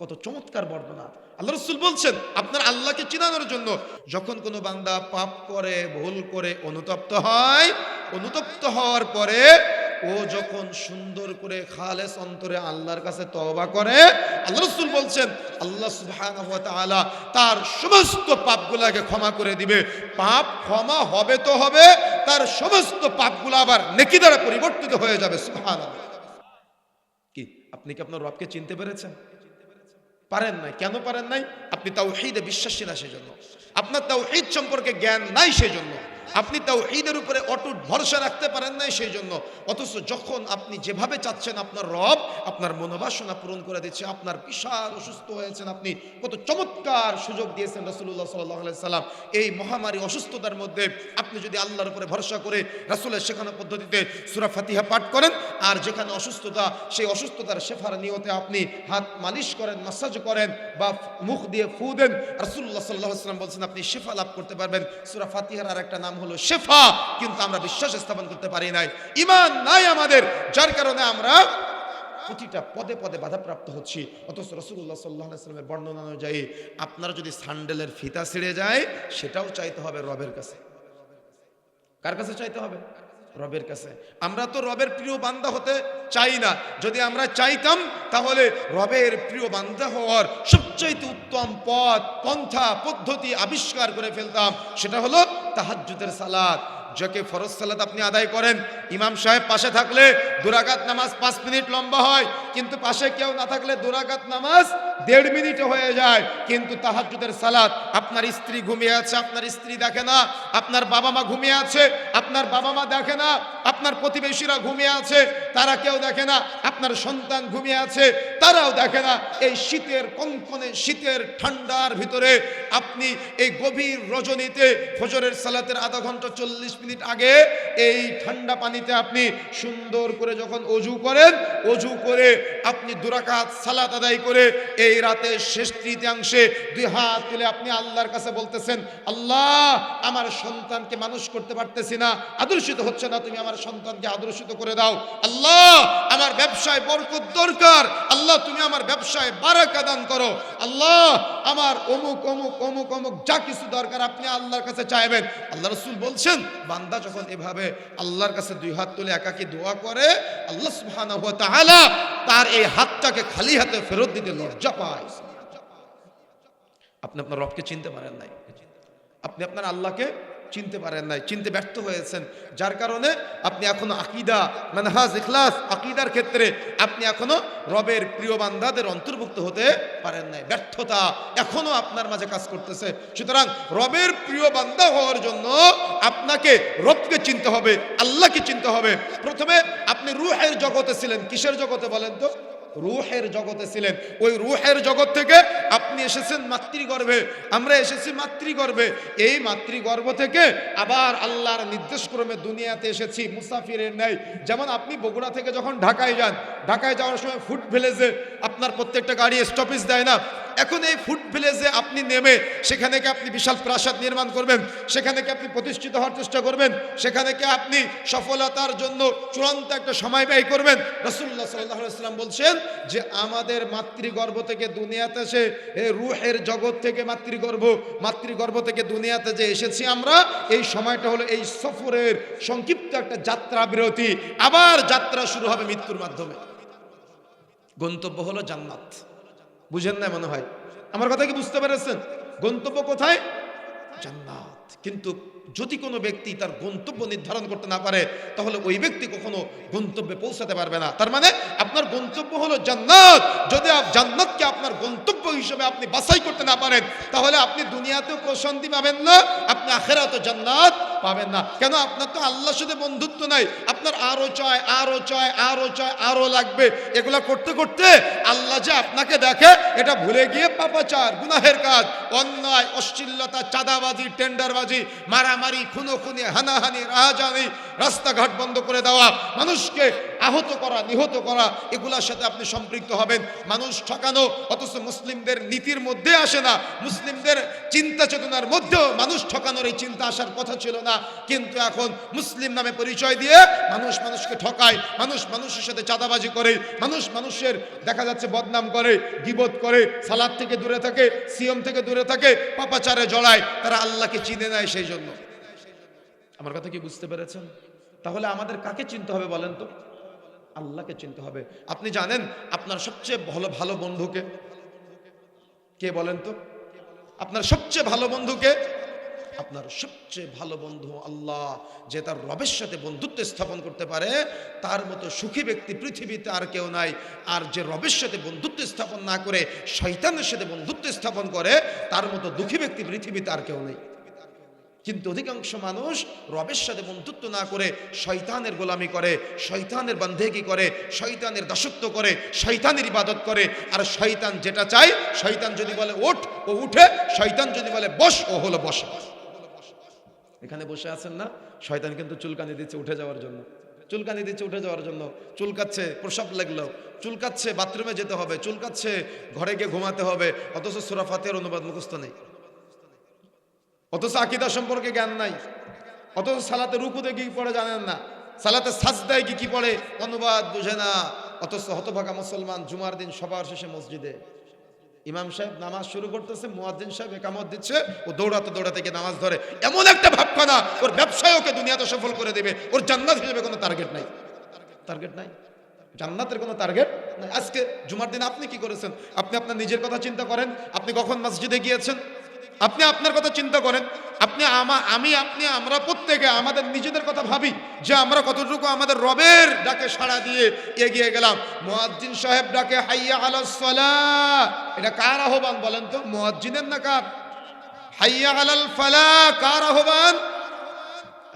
কত চমৎকার বর্ণনা। আল্লাহ রাসূল বলছেন, আপনার আল্লাহকে চিনানোর জন্য যখন কোনো বান্দা পাপ করে, ভুল করে অনুতপ্ত হয়, অনুতপ্ত হওয়ার পরে ও যখন সুন্দর করে খালেস অন্তরে আল্লাহর কাছে তওবা করে, আল্লাহ রাসূল বলছেন আল্লাহ সুবহানাহু ওয়া তাআলা তার সমস্ত পাপগুলোকে ক্ষমা করে দিবে। পাপ ক্ষমা হবে তো হবে, তার সমস্ত পাপগুলো আবার নেকি দ্বারা পরিবর্তিত হয়ে যাবে। সুবহানাল্লাহ। কি আপনি কি আপনার রবকে চিনতে পেরেছেন? পারেন নাই। কেন পারেন নাই? আপনি তাওহীদে বিশ্বাসী না, সেজন্য। আপনার তাওহীদ সম্পর্কে জ্ঞান নাই, সেজন্য। আপনি তাওহীদের উপরে অটুট ভরসা রাখতে পারেন নাই, সেই জন্য। অথচ যখন আপনি যেভাবে চাচ্ছেন আপনার রব আপনার মনোবাসনা পূরণ করে দিচ্ছে, আপনার বিশাল অসুস্থ হয়েছেন, আপনি কত চমৎকার সুযোগ দিয়েছেন রাসূলুল্লাহ সাল্লাল্লাহু আলাইহি সাল্লাম। এই মহামারী অসুস্থতার মধ্যে আপনি যদি আল্লাহর উপরে ভরসা করে রাসূলের শেখানো পদ্ধতিতে সূরা ফাতিহা পাঠ করেন, আর যেখানে অসুস্থতা, সেই অসুস্থতার শেফার নিয়তে আপনি হাত মালিশ করেন, মাসাজ করেন বা মুখ দিয়ে ফু দেন, রাসূলুল্লাহ সাল্লাল্লাহু আলাইহি সাল্লাম বলছেন আপনি শিফা লাভ করতে পারবেন। সূরা ফাতিহার আরেকটা নাম হলো শেফা, কিন্তু আমরা বিশ্বাস স্থাপন করতে পারি নাই, ঈমান নাই আমাদের, যার কারণে আমরা প্রতিটা পদে পদে বাধাপ্রাপ্ত হচ্ছি। অথচ রাসূলুল্লাহ সাল্লাল্লাহু আলাইহি ওয়াসাল্লামের বর্ণনা অনুযায়ী আপনার যদি স্যান্ডেলের ফিতা ছিঁড়ে যায়, সেটাও চাইতে হবে রবের কাছে। কার কাছে চাইতে হবে? রবের কাছে। আমরা তো রবের প্রিয় বান্দা হতে চাই না। যদি আমরা চাইতাম, তাহলে রবের প্রিয় বান্দা হওয়ার সবচাইতে উত্তম পথ, পন্থা, পদ্ধতি আবিষ্কার করে ফেলতাম। সেটা হলো তাহাজ্জুদের সালাত। যাকে ফরজ সালাত আপনি আদায় করেন, ইমাম সাহেব পাশে থাকলে 2 রাকাত নামাজ 5 মিনিট লম্বা হয়, কিন্তু পাশে কেউ না থাকলে 2 রাকাত নামাজ 1.5 মিনিটে হয়ে যায়। কিন্তু তাহাজ্জুদের সালাত, আপনার স্ত্রী ঘুমিয়ে আছে, আপনার স্ত্রী দেখে না, আপনার বাবা মা ঘুমিয়ে আছে, আপনার বাবা মা দেখে না, আপনার প্রতিবেশীরা ঘুমিয়ে আছে, তারা কেউ দেখে না, আপনার সন্তান ঘুমিয়ে আছে, তারাও দেখে না। এই শীতের কনকনে, শীতের ঠান্ডার ভিতরে আপনি এই গভীর রজনীতে ফজরের সালাতের আধা ঘন্টা 40 মিনিট আগে এই ঠান্ডা পানিতে আপনি সুন্দর করে যখন অজু করেন, অজু করে আপনি 2 রাকাত সালাত আদায় করে এই রাতের শেষ তৃতীয়াংশে 2 হাত তুলে আপনি আল্লাহর কাছে বলতেছেন, আল্লাহ আমার সন্তানকে মানুষ করতে পারতেছি না, আদর্শিত হচ্ছে না, তুমি আমার সন্তানকে আদর্শিত করে দাও। আল্লাহ আমার ব্যবসায় বরকত দরকার, আল্লাহ তুমি আমার ব্যবসায় বারাকা দান করো। আল্লাহ আমার অমুক অমুক অমুক অমুক যা কিছু দরকার আপনি আল্লাহর কাছে চাইবেন। আল্লাহ রাসূল বলছেন, বান্দা যখন এভাবে আল্লাহর কাছে 2 হাত তুলে একাকী দোয়া করে, আল্লাহ সুবহানাহু ওয়া তাআলা তার এই হাতটাকে খালি হাতে ফেরত দিতে লজ্জা পায়। আপনি আপনার রবকে চিনতে পারেন নাই, আপনি আপনার আল্লাহকে চিনতে পারেন নাই, চিনতে ব্যর্থ হয়েছেন, যার কারণে আপনি এখনো আকীদা, মানহাজ, ইখলাস, আকীদার ক্ষেত্রে আপনি এখনো রবের প্রিয় বান্দাদের অন্তর্ভুক্ত হতে পারেন নাই। ব্যর্থতা এখনো আপনার মাঝে কাজ করতেছে। সুতরাং রবের প্রিয় বান্দা হওয়ার জন্য আপনাকে রবকে চিনতে হবে, আল্লাহকে চিনতে হবে। প্রথমে আপনি রূহের জগতে ছিলেন। কিসের জগতে বলেন তো? রূহের জগতে ছিলেন। ওই রূহের জগৎ থেকে আপনি এসেছেন মাতৃগর্ভে, আমরা এসেছি মাতৃগর্ভে। এই মাতৃগর্ভ থেকে আবার আল্লাহর নির্দেশক্রমে দুনিয়াতে এসেছি মুসাফিরের ন্যায়। যেমন আপনি বগুড়া থেকে যখন ঢাকায় যান, ঢাকায় যাওয়ার সময় ফুড ভিলেজে আপনার প্রত্যেকটা গাড়ি স্টপেজ দেয় না? এখন এই ফুড ভিলেজে আপনি নেমে সেখানে কি আপনি বিশাল প্রাসাদ নির্মাণ করবেন? সেখানে কি আপনি প্রতিষ্ঠিত হওয়ার চেষ্টা করবেন? সেখানে কি আপনি সফলতার জন্য চূড়ান্ত একটা সময় ব্যয় করবেন? রাসূলুল্লাহ সাল্লাল্লাহু আলাইহি ওয়াসাল্লাম বলছেন যে আমাদের মাতৃগর্ভ থেকে দুনিয়াতে এসে, রূহের জগৎ থেকে মাতৃগর্ভ থেকে দুনিয়াতে যে এসেছি আমরা, এই সময়টা হলো এই সফরের সংক্ষিপ্ত একটা যাত্রা বিরতি। আবার যাত্রা শুরু হবে মৃত্যুর মাধ্যমে। গন্তব্য হলো জান্নাত। বুঝেন না মনে হয়? আমার কথা কি বুঝতে পেরেছেন? গন্তব্য কোথায়? জান্নাত। কিন্তু যদি কোনো ব্যক্তি তার গন্তব্য নির্ধারণ করতে না পারে, তাহলে ওই ব্যক্তি কখনো গন্তব্যে পৌঁছাতে পারবে না। তার মানে আপনার গন্তব্য হলো জান্নাত। যদি জান্নাতকে আপনার গন্তব্য হিসেবে আপনি বাছাই করতে না পারেন, তাহলে আপনি দুনিয়াতেও প্রশান্তি পাবেন না, আপনি আখিরাতেও জান্নাত পাবেন না। কেন? আপনার তো আল্লাহর সাথে বন্ধুত্ব নাই, আপনার আরো চায়, আরো চায়, আরো চায়, আরো লাগবে। এগুলা করতে করতে আল্লাহ যে আপনাকে দেখে এটা ভুলে গিয়ে পাপাচার, গুনাহের কাজ, অন্যায়, অশ্লীলতা, চাঁদাবাজি, টেন্ডারবাজি, মারামারি, খুনোখুনি, হানাহানি, রাহাজানি, রাস্তাঘাট বন্ধ করে দেওয়া, মানুষকে আহত করা, নিহত করা, এগুলোর সাথে আপনি সম্পৃক্ত হবেন। মানুষ ঠকানো, অথচ মুসলিমদের নীতির মধ্যে আসে না, মুসলিমদের চিন্তা চেতনার মধ্যেও মানুষ ঠকানোর এই চিন্তা আসার কথা ছিল না। কিন্তু এখন মুসলিম নামে পরিচয় দিয়ে মানুষ মানুষকে ঠকায়, মানুষ মানুষের সাথে চাঁদাবাজি করে, মানুষ মানুষের দেখা যাচ্ছে বদনাম করে, গীবত করে, সালাত থেকে দূরে থাকে, সিয়ম থেকে দূরে থাকে, পাপাচারে জড়ায়, তারা আল্লাহকে চিনে নেয়। সেই জন্য আমার কথা কি বুঝতে পেরেছেন? তাহলে আমাদের কাকে চিনতে হবে বলেন তো? আল্লাহকে চিনতে হবে। আপনি জানেন আপনার সবচেয়ে ভালো বন্ধুকে কে বলেন তো? আপনার সবচেয়ে ভালো বন্ধুকে? আপনার সবচেয়ে ভালো বন্ধু আল্লাহ। যে তার রবের সাথে বন্ধুত্ব স্থাপন করতে পারে, তার মতো সুখী ব্যক্তি পৃথিবীতে আর কেউ নাই। আর যে রবের সাথে বন্ধুত্ব স্থাপন না করে শয়তানের সাথে বন্ধুত্ব স্থাপন করে, তার মতো দুঃখী ব্যক্তি পৃথিবীতে আর কেউ নেই। কিন্তু অধিকাংশ মানুষ রবের সাথে বন্ধুত্ব না করে শয়তানের গোলামি করে, শয়তানের বান্দেগি করে, শয়তানের দাসত্ব করে, শয়তানের ইবাদত করে। আর শয়তান যেটা চায়, শয়তান যদি বলে ওঠ, ও উঠে, শয়তান যদি বলে বস, ও হলো বসে। এখানে বসে আছেন না, শয়তান কিন্তু চুলকানি দিচ্ছে উঠে যাওয়ার জন্য, চুলকানি দিচ্ছে উঠে যাওয়ার জন্য, চুলকাচ্ছে, প্রসাব লাগলো, চুলকাচ্ছে, বাথরুমে যেতে হবে, চুলকাচ্ছে, ঘরে গিয়ে ঘুমাতে হবে, অথচ সূরা ফাতিহার অনুবাদ মুখস্থ নেই, অথচ আকীদা সম্পর্কে জ্ঞান নাই, অথচ সালাতে রুকুতে কি পড়ে জানেন না, সালাতে সাজদায় কি পড়ে অনুবাদ বুঝে না। অথচ হতভাগা মুসলমান জুমার দিন সবার শেষে মসজিদে ইমাম সাহেব নামাজ শুরু করতেছে, মুয়াজ্জিন সাহেব একামত দিচ্ছে, ও দৌড়াতে দৌড়াতে গিয়ে নামাজ ধরে। এমন একটা ভাবখানা, ওর ব্যবসায় ওকে দুনিয়াতে সফল করে দেবে, ওর জান্নাত হিসেবে কোনো টার্গেট নাই, টার্গেট নাই, জান্নাতের কোনো টার্গেট নাই। আজকে জুমার দিন আপনি কি করেছেন? আপনি আপনার নিজের কথা চিন্তা করেন। আপনি কখন মসজিদে গিয়েছেন? আপনি আপনার কথা চিন্তা করেন। আমরা প্রত্যেকে আমাদের নিজেদের কথা ভাবি যে আমরা কতটুকু আমাদের রবের ডাকে সাড়া দিয়ে এগিয়ে গেলাম। মুয়াজ্জিন সাহেব ডাকে হাইয়া আলাস সালাহ, এটা কার আহ্বান বলেন তো? মুয়াজ্জিনের না কার? হাইয়া আলাল ফালাহ কার আহ্বান?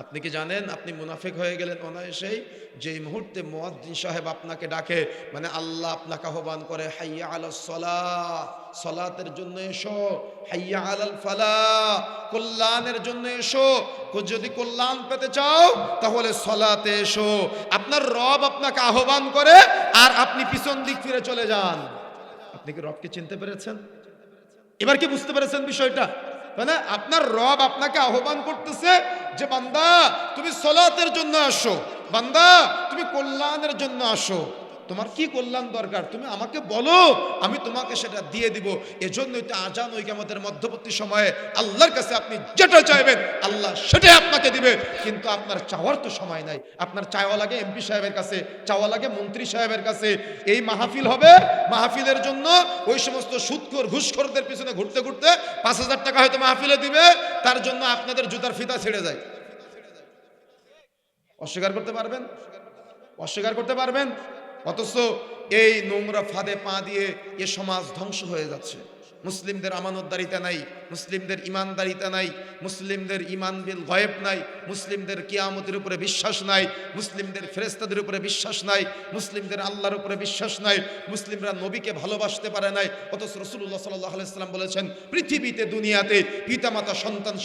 আপনি কি জানেন আপনি মুনাফিক হয়ে গেলেন অনায়াসেই? যেই মুহূর্তে মুয়াজ্জিন সাহেব আপনাকে ডাকে, মানে আল্লাহ আপনাকে আহ্বান করে, হাইয়া আলাস সালাহ, সালাতের জন্য এসো, হাইয়া আলাল ফালাহ, কল্যাণের জন্য এসো। যদি কল্যাণ পেতে চাও তাহলে সালাতে এসো। আপনার রব আপনাকে আহ্বান করে আর আপনি পিছন দিক ফিরে চলে যান। আপনি কি রবকে চিনতে পেরেছেন? এবার কি বুঝতে পেরেছেন বিষয়টা? মানে আপনার রব আপনাকে আহ্বান করতেছে যে বান্দা তুমি সালাতের জন্য আসো, বান্দা তুমি কল্যাণের জন্য আসো। তোমার কি কল্যাণ দরকার তুমি আমাকে বলো, আমি তোমাকে সেটা দিয়ে দিব। এজন্যই তো আজান ও ইকামতের মধ্যবর্তী সময়ে আল্লাহর কাছে আপনি যেটা চাইবেন আল্লাহ সেটাই আপনাকে দিবে। কিন্তু আপনার চাওয়ার তো সময় নাই। আপনার চাওয়া লাগে এমপি সাহেবের কাছে, চাওয়া লাগে মন্ত্রী সাহেবের কাছে। এই মাহফিল হবে, মাহফিলের জন্য ওই সমস্ত সুদখোর ঘুষখোরদের পিছনে ঘুরতে ঘুরতে 5,000 টাকা হয়তো মাহফিলে দিবে, তার জন্য আপনাদের জুতার ফিতা ছিঁড়ে যায়। অস্বীকার করতে পারবেন? অস্বীকার করতে পারবেন? অথচ এই নোংরা ফাঁদে পা দিয়ে এ সমাজ ধ্বংস হয়ে যাচ্ছে। মুসলিমদের আমানতদারিতা নাই, মুসলিমদের ইমানদারিতা নাই, মুসলিমদের ইমান বিল গায়েব নাই, মুসলিমদের কিয়ামতের উপরে বিশ্বাস নাই, মুসলিমদের ফেরেশতাদের উপরে বিশ্বাস নাই, মুসলিমদের আল্লাহর উপরে বিশ্বাস নাই, মুসলিমরা নবীকে ভালোবাসতে পারে নাই। অথচ রাসূলুল্লাহ সাল্লাল্লাহু আলাইহি ওয়াসাল্লাম বলেছেন, পৃথিবীতে দুনিয়াতে পিতামাতা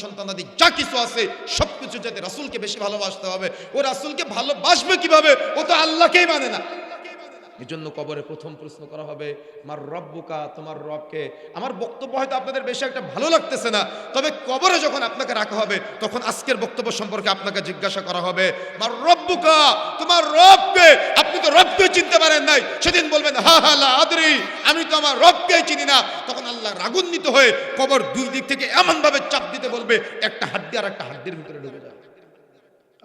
সন্তানাদি যা কিছু আছে সবকিছু যাতে রাসূলকে বেশি ভালোবাসতে হবে। ও রাসূলকে ভালোবাসবে কিভাবে? ও তো আল্লাহকেই মানে না। এজন্য কবরে প্রথম প্রশ্ন করা হবে, মার রব্বুকা, তোমার রবকে। আমার বক্তব্য হয়তো আপনাদের বেশি একটা ভালো লাগতেছে না, তবে কবরে যখন আপনাকে রাখা হবে তখন আজকের বক্তব্য সম্পর্কে আপনাকে জিজ্ঞাসা করা হবে, মার রব্বুকা, তোমার রবকে। আপনি তো রবকে চিনতে পারেন নাই, সেদিন বলবেন হা হা লা আদরি, আমি তো আমার রবকেই চিনি না। তখন আল্লাহ রাগান্বিত হয়ে কবর দুই দিক থেকে এমন ভাবে চাপ দিতে বলবে, একটা হাড্ডি আর একটা হাড্ডির ভিতরে ঢুকে যাবে।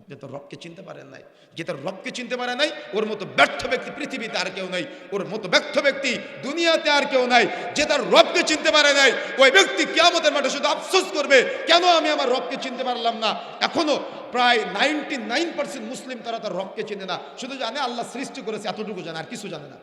আপনি তো রবকে চিনতে পারেন নাই। যে তার রবকে চিনতে পারে নাই, ওর মতো ব্যর্থ ব্যক্তি পৃথিবীতে আর কেউ নাই, ওর মতো ব্যর্থ ব্যক্তি দুনিয়াতে আর কেউ নাই। যে তার রবকে চিনতে পারে নাই, ওই ব্যক্তি কিয়ামতের মাঠে শুধু আফসোস করবে, কেন আমি আমার রবকে চিনতে পারলাম না। এখনো প্রায় 99% মুসলিম তারা তার রবকে চিনে না, শুধু জানে আল্লাহ সৃষ্টি করেছে, এতটুকু জানে, আর কিছু জানে না।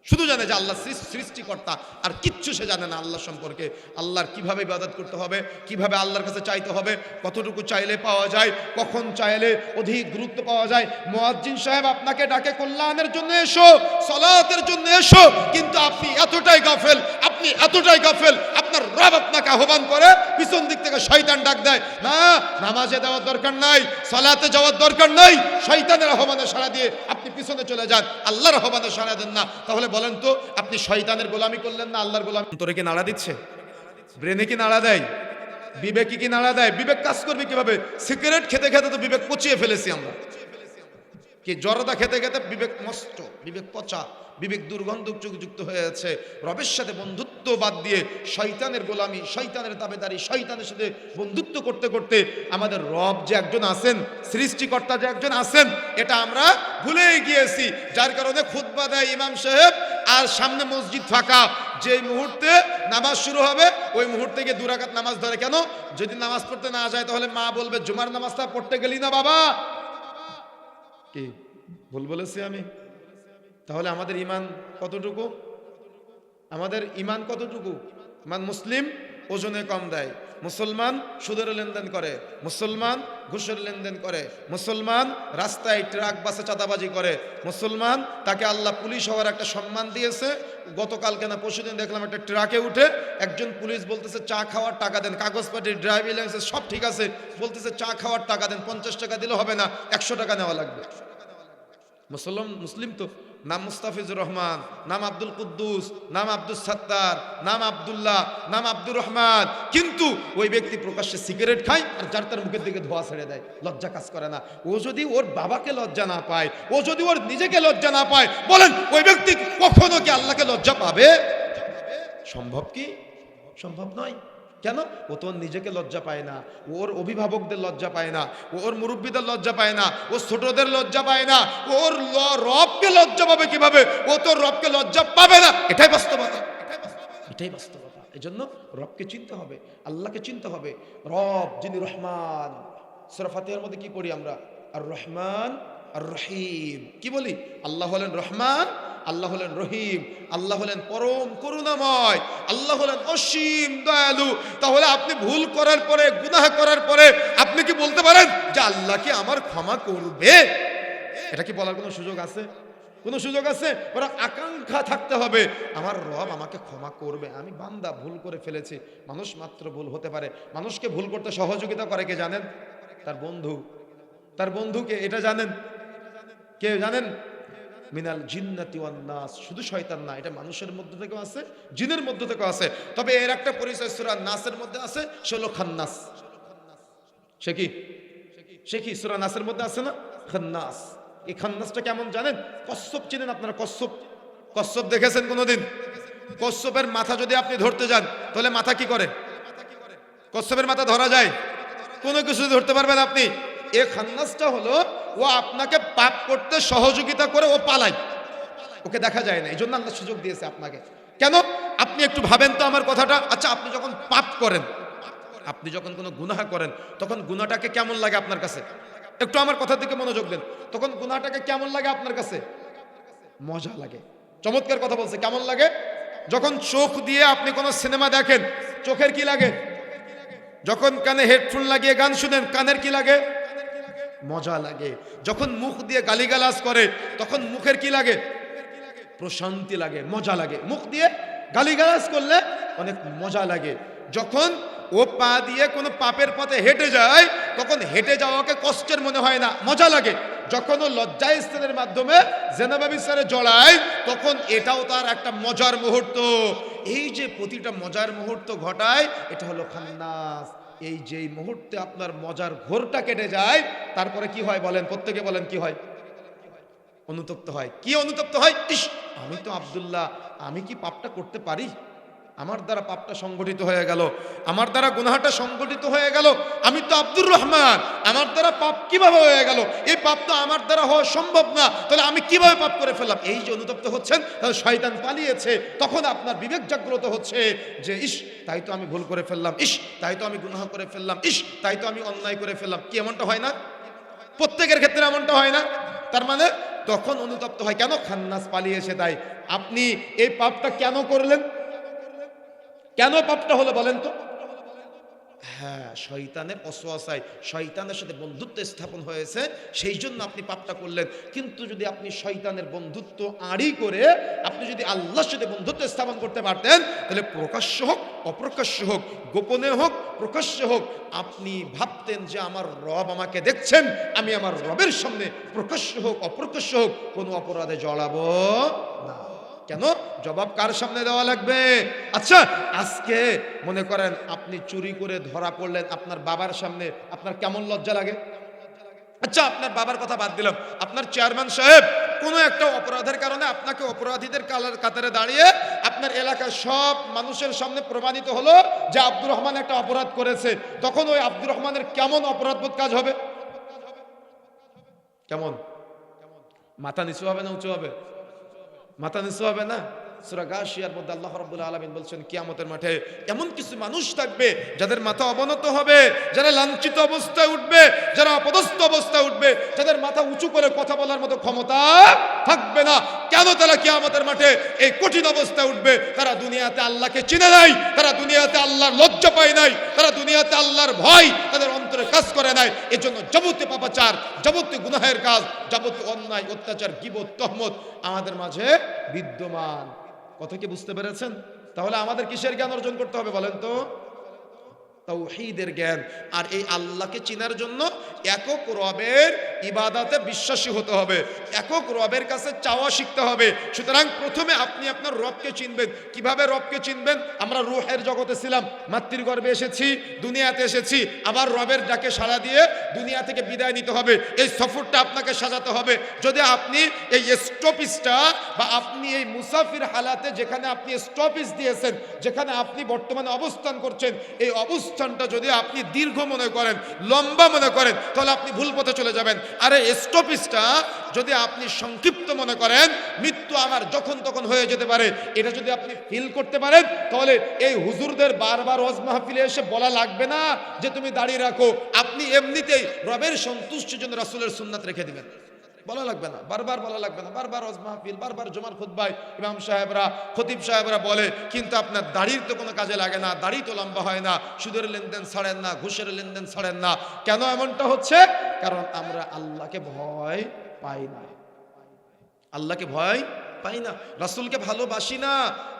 শুধু জানে যে আল্লাহ সৃষ্টিকর্তা, আর কিচ্ছু সে জানে না আল্লাহ সম্পর্কে। আল্লাহর কিভাবে ইবাদত করতে হবে, কিভাবে আল্লাহর কাছে চাইতে হবে, কতটুকু চাইলে পাওয়া যায়, কখন চাইলে অধিক গুরুত্ব পাওয়া যায়। মুয়াজ্জিন সাহেব আপনাকে ডাকে কল্যাণের জন্য এসো, সালাতের জন্য এসো, কিন্তু আপনি এতটাই গাফেল, আপনি এতটাই গাফেল, আপনি আপনার রব আপনাকে আহ্বান করে, পিছন দিক থেকে শয়তান ডাক দেয়, না নামাজে যাওয়ার দরকার নাই, সালাতে যাওয়ার দরকার নাই, শয়তানের আহ্বানে সাড়া দিয়ে আপনি পিছনে চলে যান, আল্লাহর আহ্বানে সাড়া দেন না। তাহলে বলেন তো আপনি শয়তানের গোলামি করলেন না আল্লাহর গোলামি? তোরে কি নাড়া দিচ্ছে? ব্রেনে কি নাড়া দেয়? বিবেকে কি নাড়া দেয়? বিবেক কাজ করবে কিভাবে? সিগারেট খেতে খেতে তো বিবেক পচিয়ে ফেলেছি আমরা। কি জর্দা খেতে খেতে বিবেক নষ্ট, বিবেক পচা, বিবেক দুর্গন্ধযুক্ত হয়ে আছে। রবের সাথে বন্ধুত্ব বাদ দিয়ে শয়তানের গোলামি, শয়তানের তাবেদারি, শয়তানের সাথে বন্ধুত্ব করতে করতে আমাদের রব যে একজন আছেন, সৃষ্টিকর্তা যে একজন আছেন, এটা আমরা ভুলেই গিয়েছি। যার কারণে খুতবা দেয় ইমাম সাহেব আর সামনে মসজিদ ফাঁকা, যে মুহূর্তে নামাজ শুরু হবে ওই মুহূর্তে গিয়ে 2 রাকাত নামাজ ধরে। কেন? যদি নামাজ পড়তে না যায় তাহলে মা বলবে জুমার নামাজটা পড়তে গেলি না বাবা। কি ভুল বলেছি আমি? তাহলে আমাদের ঈমান কতটুকু? আমাদের ঈমান কতটুকু? মান মুসলিম ওজনে কম দেয়, মুসলমান সুদের লেনদেন করে, মুসলমান ঘুষের লেনদেন করে, মুসলমান রাস্তায় ট্রাক বাসে চাঁদাবাজি করে, মুসলমান তাকে আল্লাহ পুলিশ হওয়ার একটা সম্মান দিয়েছে। গতকালকে না পরশুদিন দেখলাম একটা ট্রাকে উঠে একজন পুলিশ বলতেছে চা খাওয়ার টাকা দেন, কাগজপাতি ড্রাইভিং লাইসেন্স সব ঠিক আছে, বলতেছে চা খাওয়ার টাকা দেন, 50 টাকা দিলে হবে না, 100 টাকা নেওয়া লাগবে। মুসলিম তো নাম মুস্তাফিজুর রহমান, নাম আব্দুল কুদ্দুস, নাম আব্দুল সাত্তার, নাম আব্দুল্লাহ, নাম আব্দুর রহমান, কিন্তু ওই ব্যক্তি প্রকাশ্যে সিগারেট খায় আর যার তার মুখের দিকে ধোঁয়া ছেড়ে দেয়, লজ্জা কাজ করে না। ও যদি ওর বাবাকে লজ্জা না পায়, ও যদি ওর নিজেকে লজ্জা না পায়, বলেন ওই ব্যক্তি কখনো কি আল্লাহকে লজ্জা পাবে? সম্ভব কি? সম্ভব নয়। কেন? ও তো নিজেকে লজ্জা পায় না, ওর অভিভাবকদের লজ্জা পায় না, ওর মুরব্বীদের লজ্জা পায় না, ও ছোটদের লজ্জা পায় না, ওর রবকে লজ্জা পাবে কিভাবে? ও তো রবকে লজ্জা পাবে না। এটাই বাস্তবতা, এটাই বাস্তবতা। এজন্য রবকে চিনতে হবে, আল্লাহকে চিনতে হবে। রব যিনি রহমান, সূরা ফাতিহার মধ্যে কি পড়ি আমরা? আর রহমান আর রহিম। কি বলি? আল্লাহ হলেন রহমান, আল্লাহ হলেন রহিম, আল্লাহ হলেন পরম করুণাময়, আল্লাহ হলেন অসীম দয়ালু। তাহলে আপনি ভুল করার পরে, গুনাহ করার পরে আপনি কি বলতে পারেন যে আল্লাহ কি আমার ক্ষমা করবে? এটা কি বলার কোনো সুযোগ আছে? কোনো সুযোগ আছে? ওরা আকাঙ্ক্ষা থাকতে হবে আমার রব আমাকে ক্ষমা করবে। আমি বান্দা, ভুল করে ফেলেছি। মানুষ মাত্র ভুল হতে পারে। মানুষকে ভুল করতে সহযোগিতা করে কে জানেন? তার বন্ধু। তার বন্ধুকে এটা জানেন? কে জানেন? মিনাল জিন্নাতি ওয়ান নাস। শুধু শয়তান না, এটা মানুষের মধ্যে থেকেও আছে, জিনের মধ্যে থেকেও আছে। তবে এর একটা পরিচয় সূরা নাসের মধ্যে আছে, সে হলো খান্নাস। সে কি? সে কি? সূরা নাসের মধ্যে আছে না খান্নাস। এই খান্নাসটা কেমন জানেন? কচ্ছপ চিনেন আপনারা? কচ্ছপ, কচ্ছপ দেখেছেন কোনোদিন? কচ্ছপের মাথা যদি আপনি ধরতে যান তাহলে মাথা কি করে? কচ্ছপের মাথা ধরা যায়? কোনো কিছু ধরতে পারবেন আপনি? এই খান্নাসটা হলো ও আপনাকে পাপ করতে সহযোগিতা করে, ও পালায়, ওকে দেখা যায় না। এই জন্য আল্লাহ সুযোগ দিয়েছে আপনাকে। কেন? আপনি একটু ভাবেন তো আমার কথাটা। আচ্ছা, আপনি যখন পাপ করেন, আপনি যখন কোনো গুনাহ করেন, তখন গুনাহটাকে কেমন লাগে আপনার কাছে? একটু আমার কথার দিকে মনোযোগ দেন। তখন গুনাহটাকে কেমন লাগে আপনার কাছে? মজা লাগে। চমৎকার কথা বলছে। কেমন লাগে? যখন চোখ দিয়ে আপনি কোনো সিনেমা দেখেন, চোখের কি লাগে? যখন কানে হেডফোন লাগিয়ে গান শুনেন, কানের কি লাগে? মজা লাগে। যখন মুখ দিয়ে গালিগালাজ করে, তখন মুখের কি লাগে? প্রশান্তি লাগে, মজা লাগে। মুখ দিয়ে গালিগালাজ করলে অনেক মজা লাগে। যখন ও পা দিয়ে কোনো পাপের পথে হেঁটে যায়, তখন হেঁটে যাওয়াকে কষ্টের মনে হয় না, মজা লাগে। যখন ও লজ্জাস্থানের মাধ্যমে জিনা ব্যভিচারে জড়ায়, তখন এটাও তার একটা মজার মুহূর্ত। এই যে প্রতিটা মজার মুহূর্ত ঘটায়, এটা হলো খান্নাস। এই যে মুহূর্তে আপনার মজার ঘোরটা কেটে যায়, তারপরে কি হয় বলেন? প্রত্যেকে বলেন কি হয়? অনুতপ্ত হয়। কি অনুতপ্ত হয়? ইস, আমি তো আব্দুল্লাহ, আমি কি পাপটা করতে পারি? আমার দ্বারা পাপটা সংগঠিত হয়ে গেল, আমার দ্বারা গুনাহটা সংগঠিত হয়ে গেল। আমি তো আব্দুর রহমান, আমার দ্বারা পাপ কিভাবে হয়ে গেল? এই পাপ তো আমার দ্বারা হওয়া সম্ভব না, তাহলে আমি কিভাবে পাপ করে ফেললাম? এই যে অনুতপ্ত হচ্ছেন, তাহলে শয়তান পালিয়েছে। তখন আপনার বিবেক জাগ্রত হচ্ছে যে ইস, তাই তো আমি ভুল করে ফেললাম, ইস তাই তো আমি গুনাহ করে ফেললাম, ইস তাই তো আমি অন্যায় করে ফেললাম। কি এমনটা হয় না? প্রত্যেকের ক্ষেত্রে এমনটা হয় না? তার মানে তখন অনুতপ্ত হয়। কেন? খান্নাস পালিয়েছে। তাই আপনি এই পাপটা কেন করলেন? কেন পাপটা হলো বলেন তো? হ্যাঁ, শয়তানের ওয়াসওয়াসায় শয়তানের সাথে বন্ধুত্ব স্থাপন হয়েছে, সেই জন্য আপনি পাপটা করলেন। কিন্তু যদি আপনি শয়তানের বন্ধুত্ব আড়ি করে আপনি যদি আল্লাহর সাথে বন্ধুত্ব স্থাপন করতে পারতেন, তাহলে প্রকাশ্য হোক অপ্রকাশ্য হোক, গোপনে হোক প্রকাশ্যে হোক, আপনি ভাবতেন যে আমার রব আমাকে দেখছেন, আমি আমার রবের সামনে প্রকাশ্য হোক অপ্রকাশ্য হোক কোনো অপরাধে জড়াবো না। কেন? জবাব কার সামনে দেওয়া লাগবে? আচ্ছা, আজকে মনে করেন আপনি চুরি করে ধরা পড়লেন আপনার বাবার সামনে, আপনার কেমন লজ্জা লাগে? আচ্ছা, আপনার বাবার কথা বাদ দিলাম, আপনার চেয়ারম্যান সাহেব কোনো একটা অপরাধের কারণে আপনাকে অপরাধীদের কাতারে দাঁড়িয়ে আপনার এলাকার সব মানুষের সামনে প্রমাণিত হলো যে আব্দুর রহমান একটা অপরাধ করেছে, তখন ওই আব্দুর রহমানের কেমন অপরাধবোধ কাজ হবে? কেমন? মাথা নিচু হবে না উঁচু হবে? মাথা নিচু হবে না? সূরা গাশিয়ার মধ্যে আল্লাহ রাব্বুল আলামিন বলছেন, কিয়ামতের মাঠে এমন কিছু মানুষ থাকবে যাদের মাথা অবনত হবে, যারা লাঞ্ছিত অবস্থায় উঠবে, যারা অপদস্থ অবস্থায় উঠবে, যাদের মাথা উঁচু করে কথা বলার মতো ক্ষমতা থাকবে না। কেন তারা কিয়ামতের মাঠে এই কঠিন অবস্থায় উঠবে? তারা দুনিয়াতে আল্লাহকে চিনে নাই, তারা দুনিয়াতে আল্লাহর লজ্জা পায় নাই, তারা দুনিয়াতে আল্লাহর ভয় তাদের অন্তরে কাজ করে নাই। এজন্য যাবতীয় পাপাচার, যাবতীয় গুনাহের কাজ, যাবতীয় অন্যায় অত্যাচার, গীবত, তহমত আমাদের মাঝে বিদ্যমান। কথা কি বুঝতে পেরেছেন? তাহলে আমাদের কিসের জ্ঞান অর্জন করতে হবে বলেন তো? তাওহীদের জ্ঞান। আর এই আল্লাহকে চিনার জন্য একক রবের ইবাদতে বিশ্বাসী হতে হবে, একক রবের কাছে চাওয়া শিখতে হবে। সুতরাং প্রথমে আপনি আপনার রবকে চিনবেন। কিভাবে রবকে চিনবেন? আমরা রূহের জগতে ছিলাম, মাতৃগর্ভে এসেছি, দুনিয়াতে এসেছি, আবার রবের ডাকে সাড়া দিয়ে দুনিয়া থেকে বিদায় নিতে হবে। এই সফরটা আপনাকে সাজাতে হবে। যদি আপনি এই স্টপিসটা বা আপনি এই মুসাফির হালাতে যেখানে আপনি স্টপিস দিয়েছেন, যেখানে আপনি বর্তমানে অবস্থান করছেন, এই অবস্থানটা যদি আপনি দীর্ঘ মনে করেন, লম্বা মনে করেন, তাহলে আপনি ভুল পথে চলে যাবেন। আর এই স্টপিসটা যদি আপনি সংক্ষিপ্ত মনে করেন, মৃত্যু আমার যখন তখন হয়ে যেতে পারে, এটা যদি আপনি ফিল করতে পারেন, তাহলে এই হুজুরদের বারবার ওয়াজ মাহফিলে এসে বলা লাগবে না যে তুমি দাঁড়িয়ে রাখো। আপনি এমনিতেই রবের সন্তুষ্টির জন্য রাসূলের সুন্নাত রেখে দিবেন, বলা লাগবে না, বারবার বলা লাগবে না। বারবার ওয়াজ মাহফিল, বারবার জুমার খুতবায় ইমাম সাহেবরা, খতিব সাহেবরা বলে, কিন্তু আপনার দাড়ির তো কোনো কাজে লাগে না, দাড়ি তো লম্বা হয় না, সুদের লেনদেন ছাড়েন না, ঘুষের লেনদেন ছাড়েন না। কেন এমনটা হচ্ছে? কারণ আমরা আল্লাহকে ভয় পাই না, আল্লাহকে ভয় পাই না, রাসূলকে ভালোবাসি না,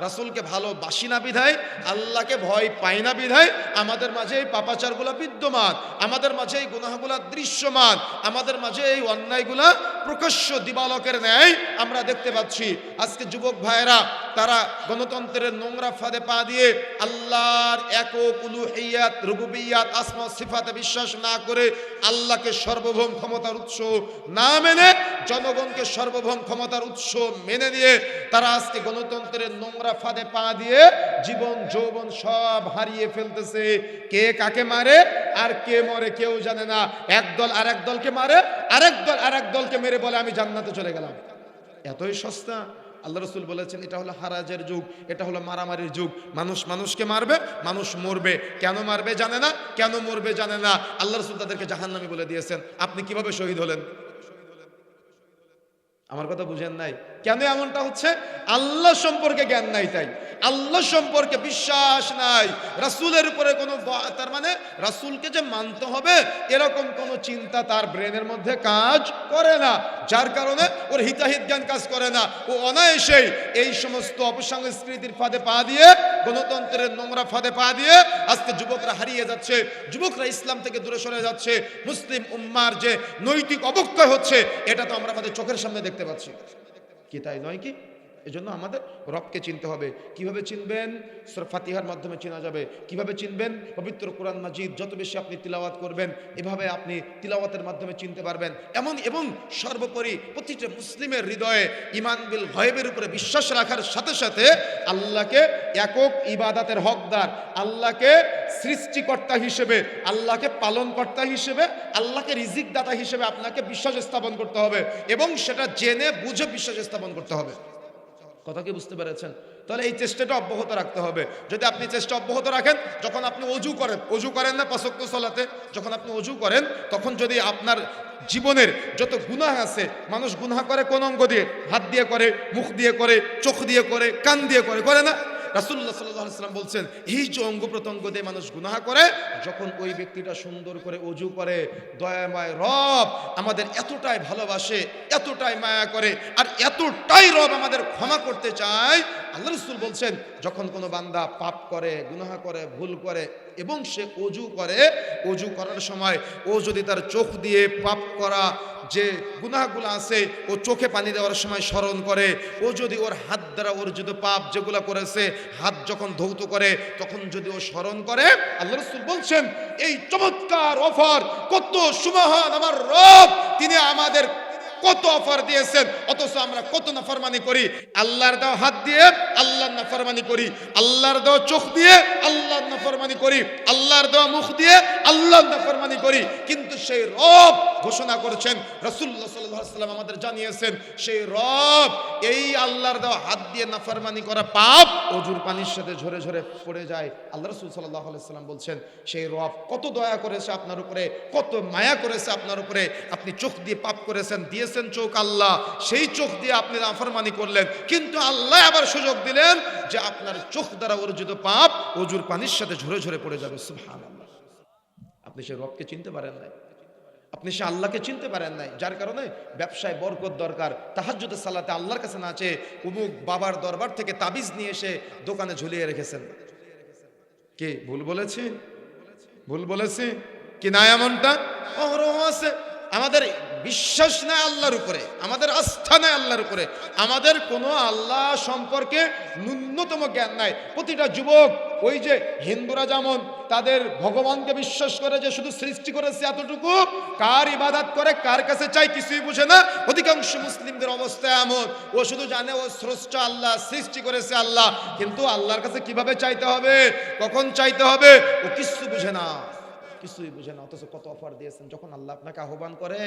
রাসূলকে ভালোবাসি না বিধায়, আল্লাহকে ভয় পাই না বিধায় আমাদের মাঝে এই পাপাচারগুলো বিদ্যমান, আমাদের মাঝে এই গুনাহগুলো দৃশ্যমান, আমাদের মাঝে এই অন্যায়গুলা প্রকাশ্য দিবালকের ন্যায় আমরা দেখতে পাচ্ছি। আজকে যুবক ভাইয়েরা তারা গণতন্ত্রের নোংরা ফাঁদে পা দিয়ে আল্লাহর একক উলুহিয়াত, রুবুবিয়াত, আসমা সিফাতে বিশ্বাস না করে, আল্লাহকে সর্বভৌম ক্ষমতার উৎস না মেনে, জনগণকে সর্বভৌম ক্ষমতার উৎস মেনে নিয়ে তারা আজকে গণতন্ত্রের নোংরা ফাঁদে পা দিয়ে জীবন যৌবন সব হারিয়ে ফেলতেছে। কে কাকে মারে আর কে মরে কেউ জানে না। একদল আরেক দলকে মারে, আরেক দল আরেক দলকে মেরে বলে আমি জান্নাতে চলে গেলাম। এতই সস্তা। আল্লাহ রাসূল বলেছেন এটা হলো হারাজের যুগ, এটা হলো মারামারির যুগ। মানুষ মানুষকে মারবে, মানুষ মরবে। কেন মারবে জানে না, কেন মরবে জানে না। আল্লাহ রাসূল তাদেরকে জাহান্নামী বলে দিয়েছেন। আপনি কিভাবে শহীদ হলেন? আমার কথা বুঝেন নাই? কেন এমনটা হচ্ছে? আল্লাহ সম্পর্কে জ্ঞান নাই, তাই আল্লাহ সম্পর্কে বিশ্বাস নাই, রাসূলের উপরে কোনো, তার মানে রাসূলকে যে মানতে হবে এরকম কোনো চিন্তা তার ব্রেনের মধ্যে কাজ করে না, যার কারণে ওর হিতাহিত জ্ঞান কাজ করে না। ও অনায়াসেই এই সমস্ত অপসংস্কৃতির ফাঁদে পা দিয়ে, গণতন্ত্রের নোংরা ফাঁদে পা দিয়ে আজকে যুবকরা হারিয়ে যাচ্ছে, যুবকরা ইসলাম থেকে দূরে সরে যাচ্ছে। মুসলিম উম্মার যে নৈতিক অবক্ষয় হচ্ছে এটা তো আমরা আমাদের চোখের সামনে দেখতে পাচ্ছি, কি তাই নয় কি? এজন্য আমাদের রবকে চিনতে হবে। কিভাবে চিনবেন? সূরা ফাতিহার মাধ্যমে চেনা যাবে। কিভাবে চিনবেন? পবিত্র কোরআন মাজিদ যত বেশি আপনি তিলাওয়াত করবেন, এভাবে আপনি তিলাওয়াতের মাধ্যমে চিনতে পারবেন। এবং সর্বোপরি প্রতিটা মুসলিমের হৃদয়ে ঈমান বিল গায়বের উপরে বিশ্বাস রাখার সাথে সাথে আল্লাহকে একক ইবাদতের হকদার, আল্লাহকে সৃষ্টিকর্তা হিসেবে, আল্লাহকে পালনকর্তা হিসেবে, আল্লাহকে রিজিক দাতা হিসেবে আপনাকে বিশ্বাস স্থাপন করতে হবে, এবং সেটা জেনে বুঝে বিশ্বাস স্থাপন করতে হবে। কথা কি বুঝতে পেরেছেন? তাহলে এই চেষ্টাটা অব্যাহত রাখতে হবে। যদি আপনি চেষ্টা অব্যাহত রাখেন, যখন আপনি অজু করেন না ৫ ওয়াক্ত সালাতে, যখন আপনি অজু করেন তখন যদি আপনার জীবনের যত গুনাহ আছে, মানুষ গুনাহ করে কোন অঙ্গ দিয়ে? হাত দিয়ে করে, মুখ দিয়ে করে, চোখ দিয়ে করে, কান দিয়ে করে, করে না? রাসূলুল্লাহ সাল্লাল্লাহু আলাইহি ওয়াসাল্লাম বলছেন এই যে অঙ্গ প্রত্যঙ্গ দিয়ে মানুষ গুনাহ করে, যখন ওই ব্যক্তিটা সুন্দর করে ওযু করে, দয়াময় রব আমাদের এতটাই ভালোবাসে, এতটাই মায়া করে, আর এতটাই রব আমাদের ক্ষমা করতে চায়। আল্লাহ রাসূল বলছেন যখন কোনো বান্দা পাপ করে, গুনাহ করে, ভুল করে এবং সে ওযু করে, ওযু করার সময় ও যদি তার চোখ দিয়ে পাপ করা যে গুনাহগুলো আছে ও চোখে পানি দেওয়ার সময় স্মরণ করে, ও যদি ওর হাত দ্বারা ওর যদি পাপ যেগুলো করেছে হাত যখন ধৌত করে তখন যদি ও স্মরণ করে, আল্লাহ রাসূল বলছেন এই চমৎকার অফার কত সুমহান আমার রব, তিনি আমাদের কত অফার দিয়েছেন, অথচ আমরা কত নাফরমানি করি। আল্লাহর দেওয়া হাত দিয়ে আল্লাহর নাফরমানি করি, আল্লাহর দেওয়া চোখ দিয়ে আল্লাহর নাফরমানি করি, আল্লাহর দেওয়া মুখ দিয়ে আল্লাহর নাফরমানি করি। কিন্তু সেই রব ঘোষণা করেছেন, রাসূলুল্লাহ সাল্লাল্লাহু আলাইহি ওয়াসাল্লাম আমাদের জানিয়েছেন সেই রব এই আল্লাহর দেওয়া হাত দিয়ে নাফরমানি করা পাপ ওজুর পানির সাথে ঝরে ঝরে পড়ে যায়। আল্লাহ রাসূল সাল্লাল্লাহু আলাইহি ওয়াসাল্লাম বলছেন সেই রব কত দয়া করেছে আপনার উপরে, কত মায়া করেছে আপনার উপরে। আপনি চোখ দিয়ে পাপ করেছেন, দিয়েছেন চোখ আল্লাহ, সেই চোখ দিয়ে আপনি নাফরমানি করলেন, কিন্তু আল্লাহ আবার সুযোগ দিলেন যে আপনার চোখ দ্বারা অর্জিত পাপ ওজুর পানির সাথে ঝরে ঝরে পড়ে যাবে। সুবহানাল্লাহ। আপনি সেই রবকে চিনতে পারেন নাই, আপনি সে আল্লাহকে চিনতে পারেন নাই, যার কারণে ব্যবসায় বরকত দরকার, তাহাজ্জুদের সালাতে আল্লাহর কাছে না চেয়ে অমুক বাবার দরবার থেকে তাবিজ নিয়ে এসে দোকানে ঝুলিয়ে রেখেছেন। কে ভুল বলেছি? ভুল বলেছি কি না? এমনটা অহরহ আছে। আমাদের বিশ্বাস নাই আল্লাহর উপরে, আমাদের আস্থা নাই আল্লাহর উপরে, আমাদের কোনো আল্লাহ সম্পর্কে ন্যূনতম জ্ঞান নাই। প্রতিটা যুবক ওই যে হিন্দুরা যেমন তাদের ভগবানকে বিশ্বাস করে যে শুধু সৃষ্টি করেছে এতটুকু, কার ইবাদত করে কার কাছে চাই কিছুই বুঝে না। অধিকাংশ মুসলিমদের অবস্থা এমন, ও শুধু জানে ও স্রষ্টা আল্লাহ, সৃষ্টি করেছে আল্লাহ, কিন্তু আল্লাহর কাছে কিভাবে চাইতে হবে, কখন চাইতে হবে ও কিছু বুঝে না, কিছুই বুঝে না। অথচ কত অফার দিয়েছেন। যখন আল্লাহ আপনাকে আহ্বান করে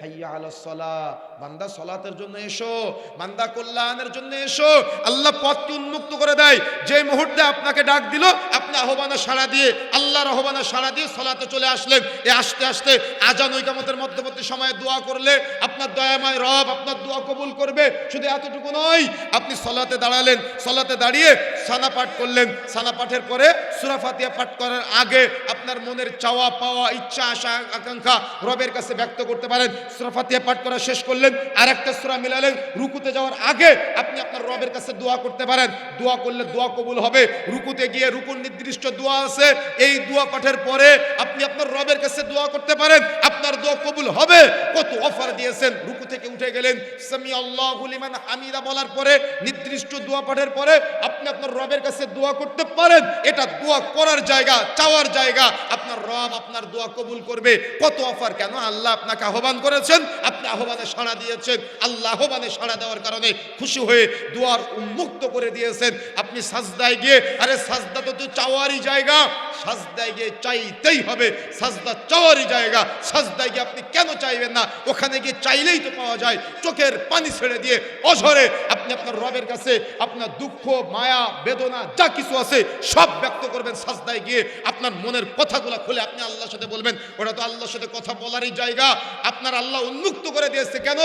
হাইয়া আলাস সালাহ, বান্দা সালাতের জন্য এসো, বান্দা কল্যাণের জন্য এসো, আল্লাহ পথকে উন্মুক্ত করে দেয়। যে মুহূর্তে আপনাকে ডাক দিল আপনি আহ্বানে সাড়া দিয়ে, আল্লাহর আহ্বানে সাড়া দিয়ে সালাতে চলে আসলেন, এ আস্তে আস্তে আজান ও ইকামতের মধ্যবর্তী সময়ে দোয়া করলে আপনার দয়াময় রব আপনার দোয়া কবুল করবে। শুধু এতটুকু নয়, আপনি সালাতে দাঁড়ালেন, সালাতে দাঁড়িয়ে সানা পাঠ করলেন, সানা পাঠের পরে সূরা ফাতিহা পাঠ করার আগে আপনার মনের চাওয়া পাওয়া ইচ্ছা আশা আকাঙ্ক্ষা রবের কাছে ব্যক্ত করতে পারেন। সূরা ফাতিহা পাঠ করা শেষ করলেন, আরেকটা সূরা মিলালেন, রুকুতে যাওয়ার আগে আপনি আপনার রবের কাছে দোয়া করতে পারেন। দোয়া করলে দোয়া কবুল হবে। রুকুতে গিয়ে রুকুর নির্দিষ্ট দোয়া আছে, এই দোয়া পাঠের পরে আপনি আপনার রবের কাছে দোয়া করতে পারেন, আপনার দোয়া কবুল হবে। কত অফার দিয়েছেন। রুকু থেকে উঠে গেলেন, সামি আল্লাহু লিমান হামিদা বলার পরে নির্দিষ্ট দোয়া পাঠের পরে আপনি আপনার রবের কাছে দোয়া করতে পারেন। এটা দোয়া করার জায়গা, চাওয়ার জায়গা। আপনার রব আপনার দোয়া কবুল করবে। কত অফার! কেন? আল্লাহ আপনাকে আহ্বান করেছেন, আপনি আহ্বানে সাড়া দিয়েছেন। আল্লাহ আহ্বানে সাড়া দেওয়ার কারণে খুশি হয়ে দুয়ার উন্মুক্ত করে দিয়েছেন। আপনি সাজদায় গিয়ে, আরে সাজদা তো চাওয়ারই জায়গা, সাজদায় গিয়ে চাইতেই হবে, সাজদা চাওয়ারই জায়গা। সাজদায় গিয়ে আপনি কেন চাইবেন না? ওখানে গিয়ে চাইলেই তো পাওয়া যায়। চোখের পানি ছেড়ে দিয়ে অঝরে আপনি আপনার রবের কাছে আপনার দুঃখ, মায়া, বেদনা যা কিছু আছে সব ব্যক্ত করবেন সাজদায় গিয়ে। আপনার মনের কথাগুলো খুলে আপনি আল্লাহর সাথে বলবেন। ওটা তো আল্লাহর সাথে কথা বলারই জায়গা। আপনার আল্লাহ উন্মুক্ত করে দিয়েছে। কেন?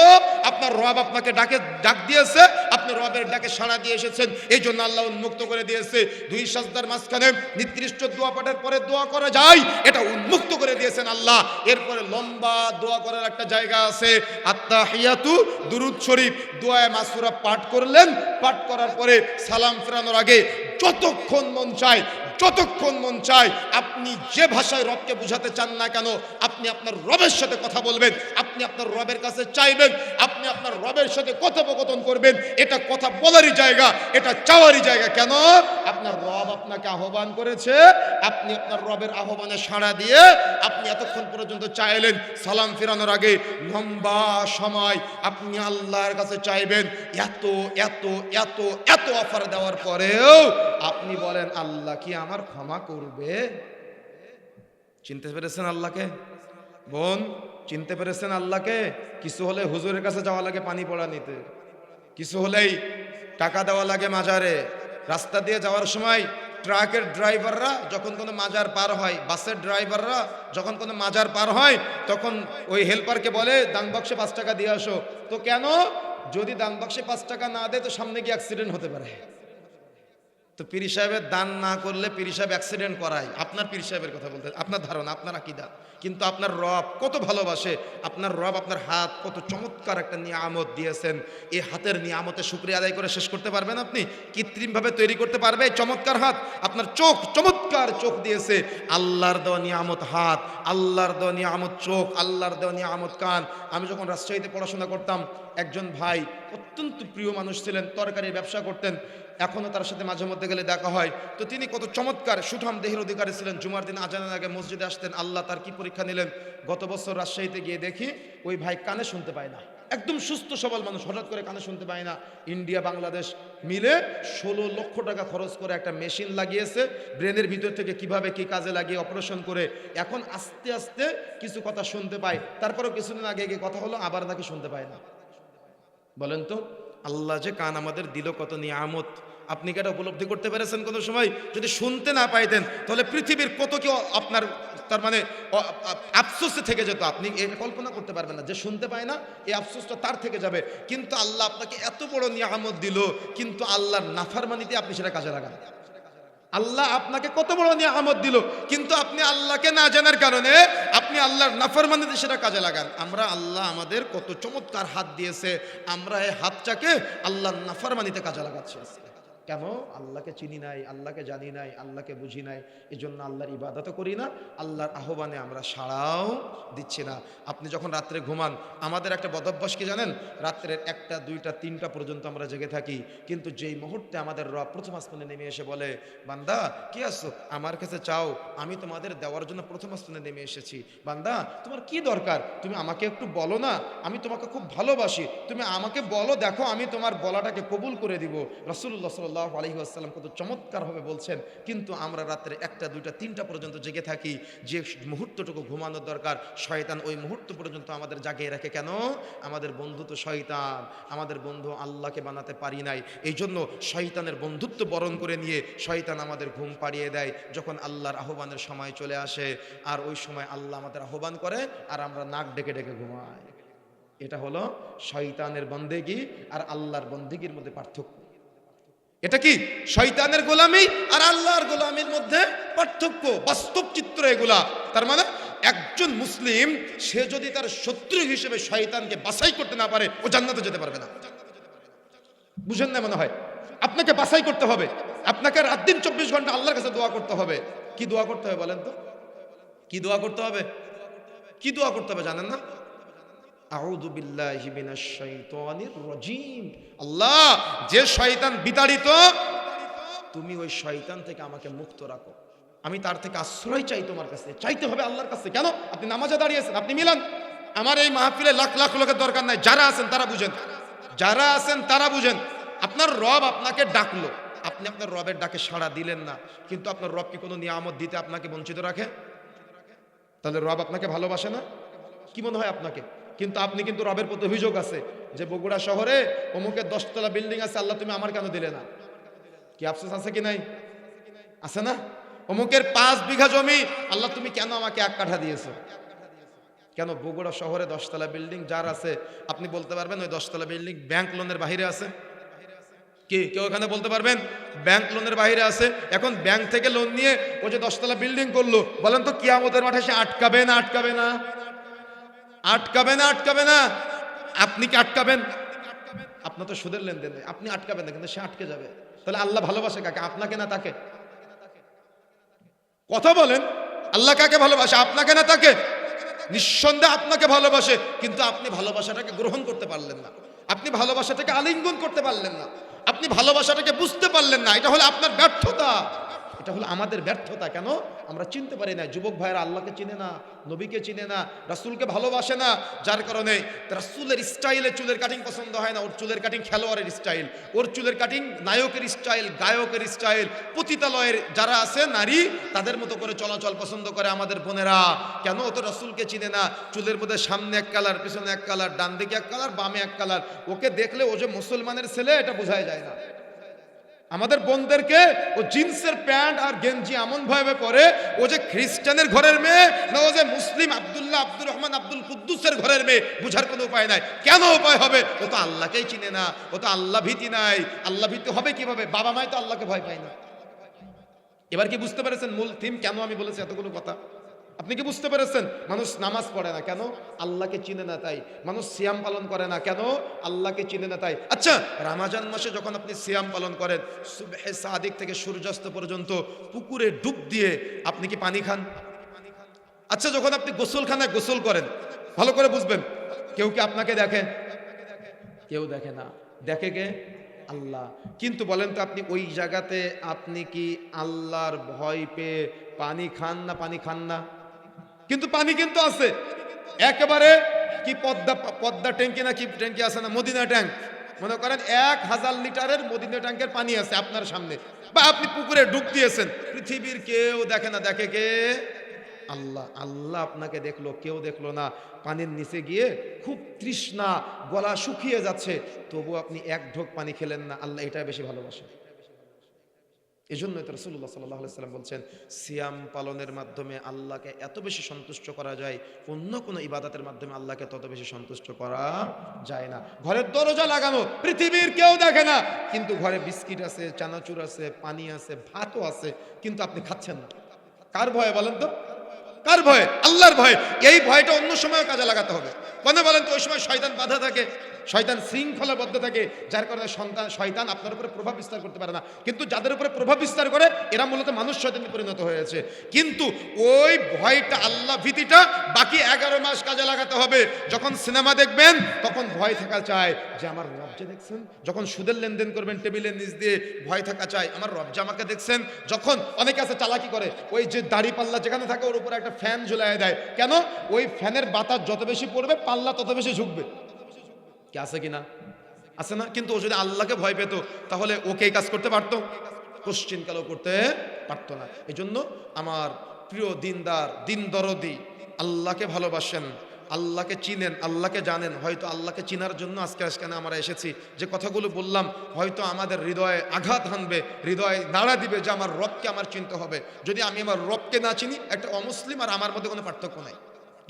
আপনার রব আপনাকে ডাক দিয়েছে, আপনি রবের ডাকে সাড়া দিয়ে এসেছেন, এই জন্য আল্লাহ উন্মুক্ত করে দিয়েছে। দুই সাজদার মাঝখানে নির্দিষ্ট দোয়া পাঠের পরে দোয়া করা যায়, এটা উন্মুক্ত করে দিয়েছেন আল্লাহ। এরপরে লম্বা দোয়া করার একটা জায়গা আছে, আত্তাহিয়াতু, দুরূদ শরীফ, দোয়ায়ে মাসুরা পাঠ করলেন। পাঠ করার পরে সালাম ফেরানোর আগে যতক্ষণ মন চায়, যতক্ষণ মন চায় আপনি যে ভাষায় রবকে বুঝাতে চান না কেন, আপনি আপনার রবের সাথে কথা বলবেন, আপনি আপনার রবের কাছে চাইবেন, আপনি আপনার রবের সাথে কথোপকথন করবেন। এটা কথা বলারই জায়গা, এটা চাওয়ারই জায়গা। কেন? আপনার রব আপনাকে আহ্বান করেছে, আপনি আপনার রবের আহ্বানে সাড়া দিয়ে আপনি এতক্ষণ পর্যন্ত চাইলেন। সালাম ফেরানোর আগে লম্বা সময় আপনি আল্লাহর কাছে চাইবেন। এত এত এত এত অফার দেওয়ার পরেও আপনি বলেন আল্লাহ কি আমার ক্ষমা করবে? চিনতে পেরেছেন আল্লাহকে? বোন, চিনতে পেরেছেন আল্লাহকে? কিছু হলে হুজুরের কাছে যাওয়া লাগে পানি পড়া নিতে, কিছু হলেই টাকা দেওয়া লাগে মাজারে। রাস্তা দিয়ে যাওয়ার সময় ট্রাকের ড্রাইভাররা যখন কোনো মাজার পার হয়, বাসের ড্রাইভাররা যখন কোনো মাজার পার হয়, তখন ওই হেল্পারকে বলে দান বাক্সে 5 টাকা দিয়ে আসো। তো কেন? যদি দান বাক্সে 5 টাকা না দেয় তো সামনে গিয়ে অ্যাক্সিডেন্ট হতে পারে। তো পীর সাহেবের দান না করলে পীর সাহেব অ্যাক্সিডেন্ট করায়, আপনার পীর সাহেবের কথা বলতে, আপনার ধারণা, আপনার আকীদা। কিন্তু আপনার রব কত ভালোবাসে, আপনার রব আপনার হাত কত চমৎকার একটা নিয়ামত দিয়েছেন। এই হাতের নিয়ামতে শুকরিয়া আদায় করে শেষ করতে পারবেন আপনি? কৃত্রিমভাবে তৈরি করতে পারবে এই চমৎকার হাত? আপনার চোখ, চমৎকার চোখ দিয়েছে, আল্লাহর দেওয়া নিয়ামত হাত, আল্লাহর দেওয়া নিয়ামত চোখ, আল্লাহর দেওয়া নিয়ামত কান। আমি যখন রাজশাহীতে পড়াশোনা করতাম, একজন ভাই অত্যন্ত প্রিয় মানুষ ছিলেন, তরকারির ব্যবসা করতেন, এখনও তার সাথে মাঝে মধ্যে গেলে দেখা হয়। তো তিনি কত চমৎকার সুঠাম দেহের অধিকারী ছিলেন, জুমার দিন আজানের আগে মসজিদে আসতেন। আল্লাহ তার কি পরীক্ষা নিলেন, গত বছর রাজশাহীতে গিয়ে দেখি ওই ভাই কানে শুনতে পায় না, একদম সুস্থ সবল মানুষ, হঠাৎ করে কানে শুনতে পায় না। ইন্ডিয়া বাংলাদেশ মিলে 16 লক্ষ টাকা খরচ করে একটা মেশিন লাগিয়েছে, ব্রেনের ভিতর থেকে কিভাবে কি কাজে লাগিয়ে অপারেশন করে এখন আস্তে আস্তে কিছু কথা শুনতে পায়। তারপরেও কিছুদিন আগে গিয়ে কথা হলো, আবার নাকি শুনতে পায় না। বলেন তো আল্লাহ যে কান আমাদের দিল, কত নিয়ামত। আপনি কি এটা উপলব্ধি করতে পেরেছেন কোনো সময়? যদি শুনতে না পাইতেন তাহলে পৃথিবীর কত কি আপনার তার মানে আফসোসে থেকে যেত। আপনি এটা কল্পনা করতে পারবেন না, যে শুনতে পায় না এই আফসোসটা তার থেকে যাবে। কিন্তু আল্লাহ আপনাকে এত বড় নিয়ামত দিল, কিন্তু আল্লাহর নাফরমানিতে আপনি সেটা কাজে লাগান। আল্লাহ আপনাকে কত বড় নিয়ামত দিল, কিন্তু আপনি আল্লাহকে না জানার কারণে আপনি আল্লাহর নাফরমানিতে সেটা কাজে লাগান। আমরা আল্লাহ আমাদের কত চমৎকার হাত দিয়েছে, আমরা এই হাতটাকে আল্লাহর নাফরমানিতে কাজে লাগাচ্ছি। কেন? আল্লাহকে চিনি নাই, আল্লাহকে জানি নাই, আল্লাহকে বুঝি নাই, এই জন্য আল্লাহর ইবাদতও করি না, আল্লাহর আহ্বানে আমরা সাড়াও দিচ্ছি না। আপনি যখন রাত্রে ঘুমান, আমাদের একটা বদভ্যাস কি জানেন? রাত্রের 1টা 2টা 3টা পর্যন্ত আমরা জেগে থাকি, কিন্তু যেই মুহূর্তে আমাদের রব প্রথম আসমানে নেমে এসে বলে, বান্দা কি আছো, আমার কাছে চাও, আমি তোমাদের দেওয়ার জন্য প্রথম আসমানে নেমে এসেছি। বান্দা তোমার কি দরকার, তুমি আমাকে একটু বলো না, আমি তোমাকে খুব ভালোবাসি, তুমি আমাকে বলো, দেখো আমি তোমার বলাটাকে কবুল করে দিব। রাসূলুল্লাহ সাল্লাল্লাহু আলাইহি ওয়াসাল্লাম কত চমৎকারভাবে বলছেন। কিন্তু আমরা রাত্রে 1টা 2টা 3টা পর্যন্ত জেগে থাকি। যে মুহূর্তটুকু ঘুমানোর দরকার, শয়তান ওই মুহূর্ত পর্যন্ত আমাদের জাগিয়ে রাখে। কেন? আমাদের বন্ধু তো শয়তান, আমাদের বন্ধু আল্লাহকে বানাতে পারি নাই, এই জন্য শয়তানের বন্ধুত্ব বরণ করে নিয়ে শয়তান আমাদের ঘুম পাড়িয়ে দেয় যখন আল্লাহর আহ্বানের সময় চলে আসে। আর ওই সময় আল্লাহ আমাদের আহ্বান করে আর আমরা নাক ডেকে ডেকে ঘুমাই। এটা হলো শয়তানের বন্দেগী আর আল্লাহর বন্দেগীর মধ্যে পার্থক্য। এটা কি? শয়তানের গোলামি আর আল্লাহর গোলামির মধ্যে পার্থক্য, বাস্তব চিত্র এগুলা। তার মানে একজন মুসলিম সে যদি তার শত্রু হিসেবে শয়তানকে বাছাই করতে না পারে, ও জান্নাতে যেতে পারবে না। বুঝেন না মনে হয়? আপনাকে বাছাই করতে হবে, আপনাকে রাত দিন 24 ঘন্টা আল্লাহর কাছে দোয়া করতে হবে। কি দোয়া করতে হবে বলেন তো? কি দোয়া করতে হবে? কি দোয়া করতে হবে জানেন না? আউযু বিল্লাহি মিনাশ শাইতানির রাজীম। আল্লাহ, যে শয়তান বিতাড়িত, তুমি ওই শয়তান থেকে আমাকে মুক্ত রাখো, আমি তার থেকে আশ্রয় চাই তোমার কাছে। চাইতে হবে আল্লাহর কাছে। কেন? আপনি নামাজে দাঁড়িয়েছেন, আপনি মিলান। আমার এই মাহফিলে লাখ লাখ লোকের দরকার নাই, যারা আছেন তারা বুঝেন, যারা আছেন তারা বুঝেন। আপনার রব আপনাকে ডাকলো, আপনি আপনার রবের ডাকে সাড়া দিলেন না, কিন্তু আপনার রব কি কোনো নিয়ামত দিতে আপনাকে বঞ্চিত রাখে? তাহলে রব আপনাকে ভালোবাসে না? কি মনে হয় আপনাকে? কিন্তু আপনি কিন্তু রবের প্রতি অভিযোগ আছে যে বগুড়া শহরে অমুকের 10 তলা বিল্ডিং আছে, আল্লাহ তুমি আমার কেন দিলে না? কি আফসোস আছে কি নাই? আছে না? অমুকের 5 বিঘা জমি, আল্লাহ তুমি কেন আমাকে 1 কাঠা দিয়েছো? কেন? বগুড়া শহরে 10 তলা বিল্ডিং যার আছে, আপনি বলতে পারবেন ওই 10 তলা বিল্ডিং ব্যাংক লোনের বাইরে আছে? কি কেউ এখানে বলতে পারবেন ব্যাংক লোনের বাইরে আছে? এখন ব্যাংক থেকে লোন নিয়ে ও যে 10 তলা বিল্ডিং করলো, বলেন তো কিয়ামতের মাঠে সে আটকাবে না? আটকাবে না? আটকাবে না? আটকাবে না? আপনি কি আটকাবেন? আপনার তো সুদের লেনদেন, আপনি আটকাবেন না, কিন্তু সে আটকে যাবে। তাহলে আল্লাহ ভালোবাসে কাকে? আপনাকে না তাকে? কথা বলেন, আল্লাহ কাকে ভালোবাসে? আপনাকে না তাকে? নিঃসন্দেহে আপনাকে ভালোবাসে, কিন্তু আপনি ভালোবাসাটাকে গ্রহণ করতে পারলেন না, আপনি ভালোবাসাটাকে আলিঙ্গন করতে পারলেন না, আপনি ভালোবাসাটাকে বুঝতে পারলেন না। এটা হলো আপনার ব্যর্থতা, এটা হলো আমাদের ব্যর্থতা। কেন? আমরা চিনতে পারি না। যুবক ভাইরা আল্লাহকে চিনে না, নবীকে চিনে না, রাসূলকে ভালোবাসে না, যার কারণে রাসূলের স্টাইলে চুলের কাটিং পছন্দ হয় না। ওর চুলের কাটিং খেলোয়াড়ের স্টাইল, ওর চুলের কাটিং নায়কের স্টাইল, গায়কের স্টাইল। পতিতালয়ের যারা আছে নারী, তাদের মতো করে চলাচল পছন্দ করে আমাদের বোনেরা। কেন? ও তো রাসূলকে চিনে না। চুলের মধ্যে সামনে 1 কালার, পিছনে 1 কালার, ডান দিকে 1 কালার, বামে 1 কালার। ওকে দেখলে ও যে মুসলমানের ছেলে এটা বোঝাই যায় না। আমাদের বোনদেরকে ও জিন্সের প্যান্ট আর গেঞ্জি এমন ভাবে পরে, ও যে খ্রিস্টানের ঘরের মেয়ে না ও যে মুসলিম আব্দুল্লাহ, আব্দুর রহমান, আব্দুল কুদ্দুসের ঘরের মেয়ে, বুঝার কোনো উপায় নাই। কেন উপায় হবে? ও তো আল্লাহকেই চিনে না, ও তো আল্লাহ ভীতি নাই। আল্লাহ ভীতি হবে কিভাবে? বাবা মাই তো আল্লাহকে ভয় পায় না। এবার কি বুঝতে পেরেছেন মূল থিম কেন আমি বলেছি এতগুলো কথা? আপনি কি বুঝতে পেরেছেন? মানুষ নামাজ পড়ে না কেন? আল্লাহকে চিনে না তাই। মানুষ সিয়াম পালন করে না কেন? আল্লাহকে চিনে না তাই। আচ্ছা, রমজান মাসে যখন আপনি সিয়াম পালন করেন, সুবহে সাদিক থেকে সূর্যাস্ত পর্যন্ত পুকুরে ডুব দিয়ে আপনি কি পানি খান? আচ্ছা, যখন আপনি গোসলখানায় গোসল করেন, ভালো করে বুঝবেন, কেউ কি আপনাকে দেখে? কেউ দেখে না। দেখে কে? আল্লাহ। কিন্তু বলেন তো, আপনি ওই জায়গাতে আপনি কি আল্লাহর ভয় পেয়ে পানি খান না? পানি খান না? কিন্তু পানি কিন্তু আছে একেবারে কি পদ্মা পদ্মা ট্যাঙ্কি না কি ট্যাঙ্কি আছে না, মদিনা ট্যাঙ্ক, মনে করেন 1000 লিটারের মদিনা ট্যাঙ্কের পানি আছে আপনার সামনে, বা আপনি পুকুরে ডুব দিয়েছেন, পৃথিবীর কেউ দেখে না, দেখে কে? আল্লাহ। আল্লাহ আপনাকে দেখলো, কেউ দেখলো না। পানির নিচে গিয়ে খুব তৃষ্ণা, গলা শুকিয়ে যাচ্ছে, তবু আপনি এক ঢোক পানি খেলেন না। আল্লাহ এটা বেশি ভালোবাসে। এই জন্যই তো রাসূলুল্লাহ সাল্লাল্লাহু আলাইহি ওয়াসাল্লাম বলছেন, সিয়াম পালনের মাধ্যমে আল্লাহকে এত বেশি সন্তুষ্ট করা যায়, অন্য কোনো ইবাদতের মাধ্যমে আল্লাহকে তত বেশি সন্তুষ্ট করা যায় না। ঘরের দরজা লাগানো, পৃথিবীর কেউ দেখে না, কিন্তু ঘরে বিস্কিট আছে, চানাচুর আছে, পানি আছে, ভাতও আছে, কিন্তু আপনি খাচ্ছেন না। কার ভয়ে বলেন তো? কার ভয়ে? আল্লাহর ভয়ে। এই ভয়টা অন্য সময় কাজে লাগাতে হবে। কেন বলেন তো? ওই সময় শয়তান বাধা থাকে, শয়তান শৃঙ্খলাবদ্ধ থাকে, যার কারণে শয়তান আপনার উপরে প্রভাব বিস্তার করতে পারে না। কিন্তু যাদের উপরে প্রভাব বিস্তার করে এরা মূলত মানুষ শয়তানে পরিণত হয়েছে। কিন্তু ওই ভয়টা, আল্লাহ ভীতিটা বাকি 11 মাস কাজে লাগাতে হবে। যখন সিনেমা দেখবেন তখন ভয় থাকা চায় যে আমার রব যে দেখছেন। যখন সুদের লেনদেন করবেন টেবিলের নিচ দিয়ে, ভয় থাকা চায় আমার রব যে আমাকে দেখছেন। যখন অনেকে আছে চালাকি করে, ওই যে দাড়ি পাল্লা যেখানে থাকে ওর উপরে একটা ফ্যান ঝুলাই দেয়, কেন? ওই ফ্যানের বাতাস যত বেশি পড়বে পাল্লা তত বেশি ঝুঁকবে। কি আছে কিনা? আছে না? কিন্তু ও যদি আল্লাহকে ভয় পেত তাহলে ওকে এই কাজ করতে পারতো? কোশ্চিন কালও করতে পারতো না। এই জন্য আমার প্রিয় দিনদার, দিন দরদি, আল্লাহকে ভালোবাসেন, আল্লাহকে চিনেন, আল্লাহকে জানেন। হয়তো আল্লাহকে চিনার জন্য আজকে আমরা এসেছি। যে কথাগুলো বললাম হয়তো আমাদের হৃদয়ে আঘাত হানবে, হৃদয়ে নাড়া দিবে যে আমার রবকে আমার চিনতে হবে। যদি আমি আমার রবকে না চিনি, একটা অমুসলিম আর আমার মধ্যে কোনো পার্থক্য নাই।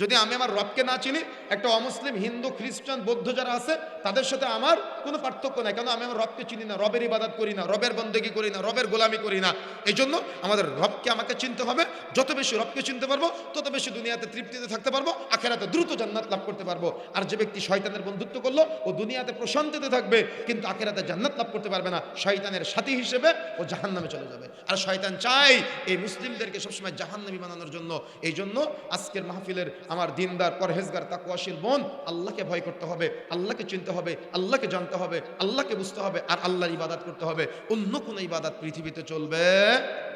যদি আমি আমার রবকে না চিনি, একটা অমুসলিম, হিন্দু, খ্রিস্টান, বৌদ্ধ যারা আছে তাদের সাথে আমার কোনো পার্থক্য নাই। কেন? আমি আমার রবকে চিনি না, রবের ইবাদত করি না, রবের বন্দেগী করি না, রবের গোলামি করি না। এই জন্য আমাদের রবকে আমাকে চিনতে হবে। যত বেশি রবকে চিনতে পারবো তত বেশি দুনিয়াতে তৃপ্তিতে থাকতে পারবো, আখিরাতে দ্রুত জান্নাত লাভ করতে পারবো। আর যে ব্যক্তি শয়তানের বন্ধুত্ব করলো ও দুনিয়াতে প্রশান্তিতে থাকবে কিন্তু আখিরাতে জান্নাত লাভ করতে পারবে না। শয়তানের সাথী হিসেবে ও জাহান্নামে চলে যাবে। আর শয়তান চায় এই মুসলিমদেরকে সবসময় জাহান্নামী বানানোর জন্য। এই জন্য আজকের মাহফিলের আমার দিনদার, পরহেজগার, তাকওয়াশীল বোন, আল্লাহকে ভয় করতে হবে, আল্লাহকে চিনতে হবে, আল্লাহকে জানতে হবে, আল্লাহকে বুঝতে হবে, আর আল্লাহর ইবাদত করতে হবে। অন্য কোনো ইবাদত পৃথিবীতে চলবে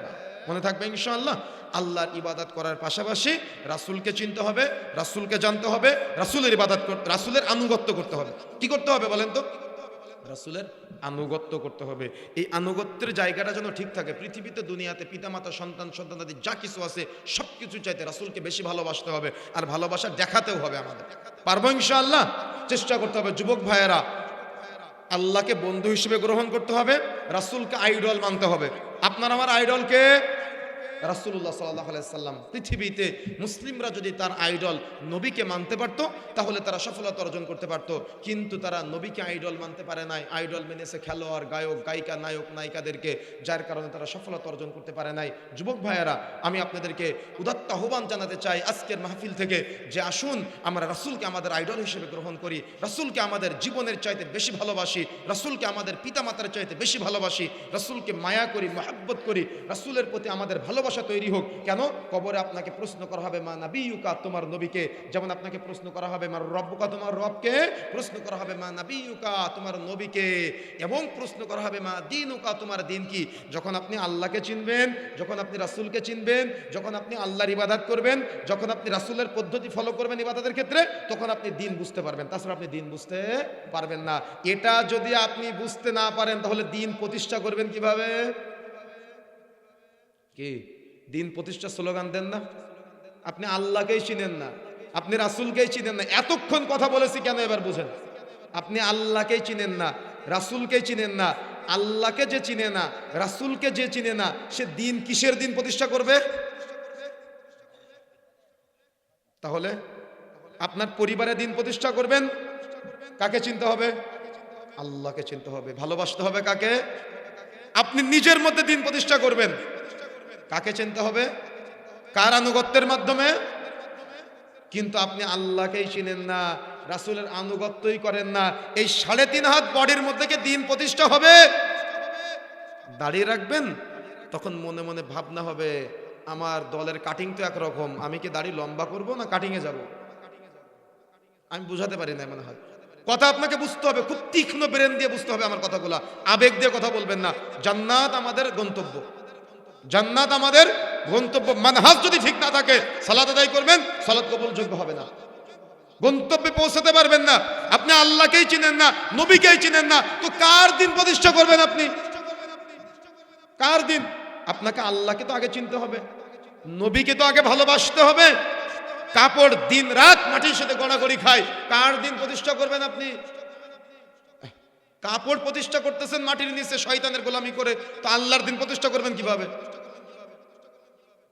না। মনে থাকবে ইনশাআল্লাহ। আল্লাহর ইবাদত করার পাশাপাশি রাসূলকে চিনতে হবে, রাসূলকে জানতে হবে, রাসূলের ইবাদত করতে, রাসূলের আনুগত্য করতে হবে। কি করতে হবে বলেন তো? রাসূলের আনুগত্য করতে হবে। এই আনুগত্যের জায়গাটা যেন ঠিক থাকে। পৃথিবীতে দুনিয়াতে পিতামাতা, সন্তান, সন্তানাদি যা কিছু আছে সব কিছু চাইতে রাসূলকে বেশি ভালোবাসতে হবে, আর ভালোবাসা দেখাতেও হবে আমাদের। পারবো ইনশাআল্লাহ? চেষ্টা করতে হবে। যুবক ভাইয়েরা, আল্লাহকে বন্ধু হিসেবে গ্রহণ করতে হবে, রাসূলকে আইডল মানতে হবে। আপনার আমার আইডলকে রাসূলুল্লাহ সাল্লাল্লাহু আলাইহি সাল্লাম। পৃথিবীতে মুসলিমরা যদি তার আইডল নবীকে মানতে পারত তাহলে তারা সফলতা অর্জন করতে পারত। কিন্তু তারা নবীকে আইডল মানতে পারে নাই, আইডল মেনেছে খেলোয়াড়, গায়ক, গায়িকা, নায়ক, নায়িকাদেরকে, যার কারণে তারা সফলতা অর্জন করতে পারে নাই। যুবক ভাইয়েরা, আমি আপনাদেরকে উদাত্ত আহ্বান জানাতে চাই আজকের মাহফিল থেকে যে আসুন আমরা রাসূলকে আমাদের আইডল হিসেবে গ্রহণ করি, রাসূলকে আমাদের জীবনের চাইতে বেশি ভালোবাসি, রাসূলকে আমাদের পিতামাতার চাইতে বেশি ভালোবাসি, রাসূলকে মায়া করি, মহব্বত করি, রাসূলের প্রতি আমাদের ভালোবাসা তৈরি হোক। কেন? কবরে আপনাকে প্রশ্ন করা হবে মা নাবিয়ুকা, তোমার নবীকে। যেমন আপনাকে প্রশ্ন করা হবে মা রব্বুকা, তোমার রবকে। প্রশ্ন করা হবে মা নাবিয়ুকা, তোমার নবীকে। এবং প্রশ্ন করা হবে মা দীনুকা, তোমার দিন কি। যখন আপনি আল্লাহকে চিনবেন, যখন আপনি রাসূলকে চিনবেন, যখন আপনি আল্লাহর ইবাদত করবেন, যখন আপনি রাসূলের পদ্ধতি ফলো করবেন ইবাদতের ক্ষেত্রে, তখন আপনি দিন বুঝতে পারবেন। তাছাড়া আপনি দিন বুঝতে পারবেন না। এটা যদি আপনি বুঝতে না পারেন তাহলে দিন প্রতিষ্ঠা করবেন কিভাবে? কি দিন প্রতিষ্ঠা স্লোগান দেন না? আপনি আল্লাহকেই চিনেন না, আপনি রাসূলকেই চিনেন না। এতক্ষণ কথা বলেছি কেন এবার বুঝেন? আপনি আল্লাহকেই চিনেন না, রাসূলকেই চিনেন না। আল্লাহকে যে চিনে না, রাসূলকে যে চিনে না, সে দিন কিসের দিন প্রতিষ্ঠা করবে? তাহলে আপনার পরিবারে দিন প্রতিষ্ঠা করবেন, কাকে চিনতে হবে? আল্লাহকে চিনতে হবে। ভালোবাসতে হবে কাকে? আপনি নিজের মধ্যে দিন প্রতিষ্ঠা করবেন। কাকে চিনতে হবে? কার আনুগত্যের মাধ্যমে? কিন্তু আপনি আল্লাহকেই চিনেন না, রাসূলের আনুগত্যই করেন না। এই 3.5 হাত বডির মধ্যে কি দিন প্রতিষ্ঠা হবে? দাঁড়িয়ে রাখবেন, তখন মনে মনে ভাবনা হবে আমার দলের কাটিং তো একরকম, আমি কি দাড়ি লম্বা করব না কাটিংয়ে যাব? আমি বুঝাতে পারি না মনে হয়। কথা আপনাকে বুঝতে হবে, খুব তীক্ষ্ণ ব্রেন দিয়ে বুঝতে হবে আমার কথাগুলো, আবেগ দিয়ে কথা বলবেন না। জান্নাত আমাদের গন্তব্য, জান্নাত আমাদের গন্তব্য। মানহাজ যদি ঠিক না থাকে, সালাত আদায় করবেন, সালাত কবুলযোগ্য হবে না, গন্তব্যে পৌঁছাতে পারবেন না। আপনি আল্লাহকেই চিনেন না, নবীকেই চিনেন না, তো কার দিন প্রতিষ্ঠা করবেন আপনি? কার দিন? আপনাকে আল্লাহকে তো আগে চিনতে হবে, নবীকে তো আগে ভালোবাসতে হবে। কাপড় দিন রাত মাটির সাথে গড়াগড়ি খায়, কার দিন প্রতিষ্ঠা করবেন আপনি? কাপড় প্রতিষ্ঠা করতেছেন মাটির নিচে শয়তানের গোলামি করে, তো আল্লাহর দিন প্রতিষ্ঠা করবেন কিভাবে?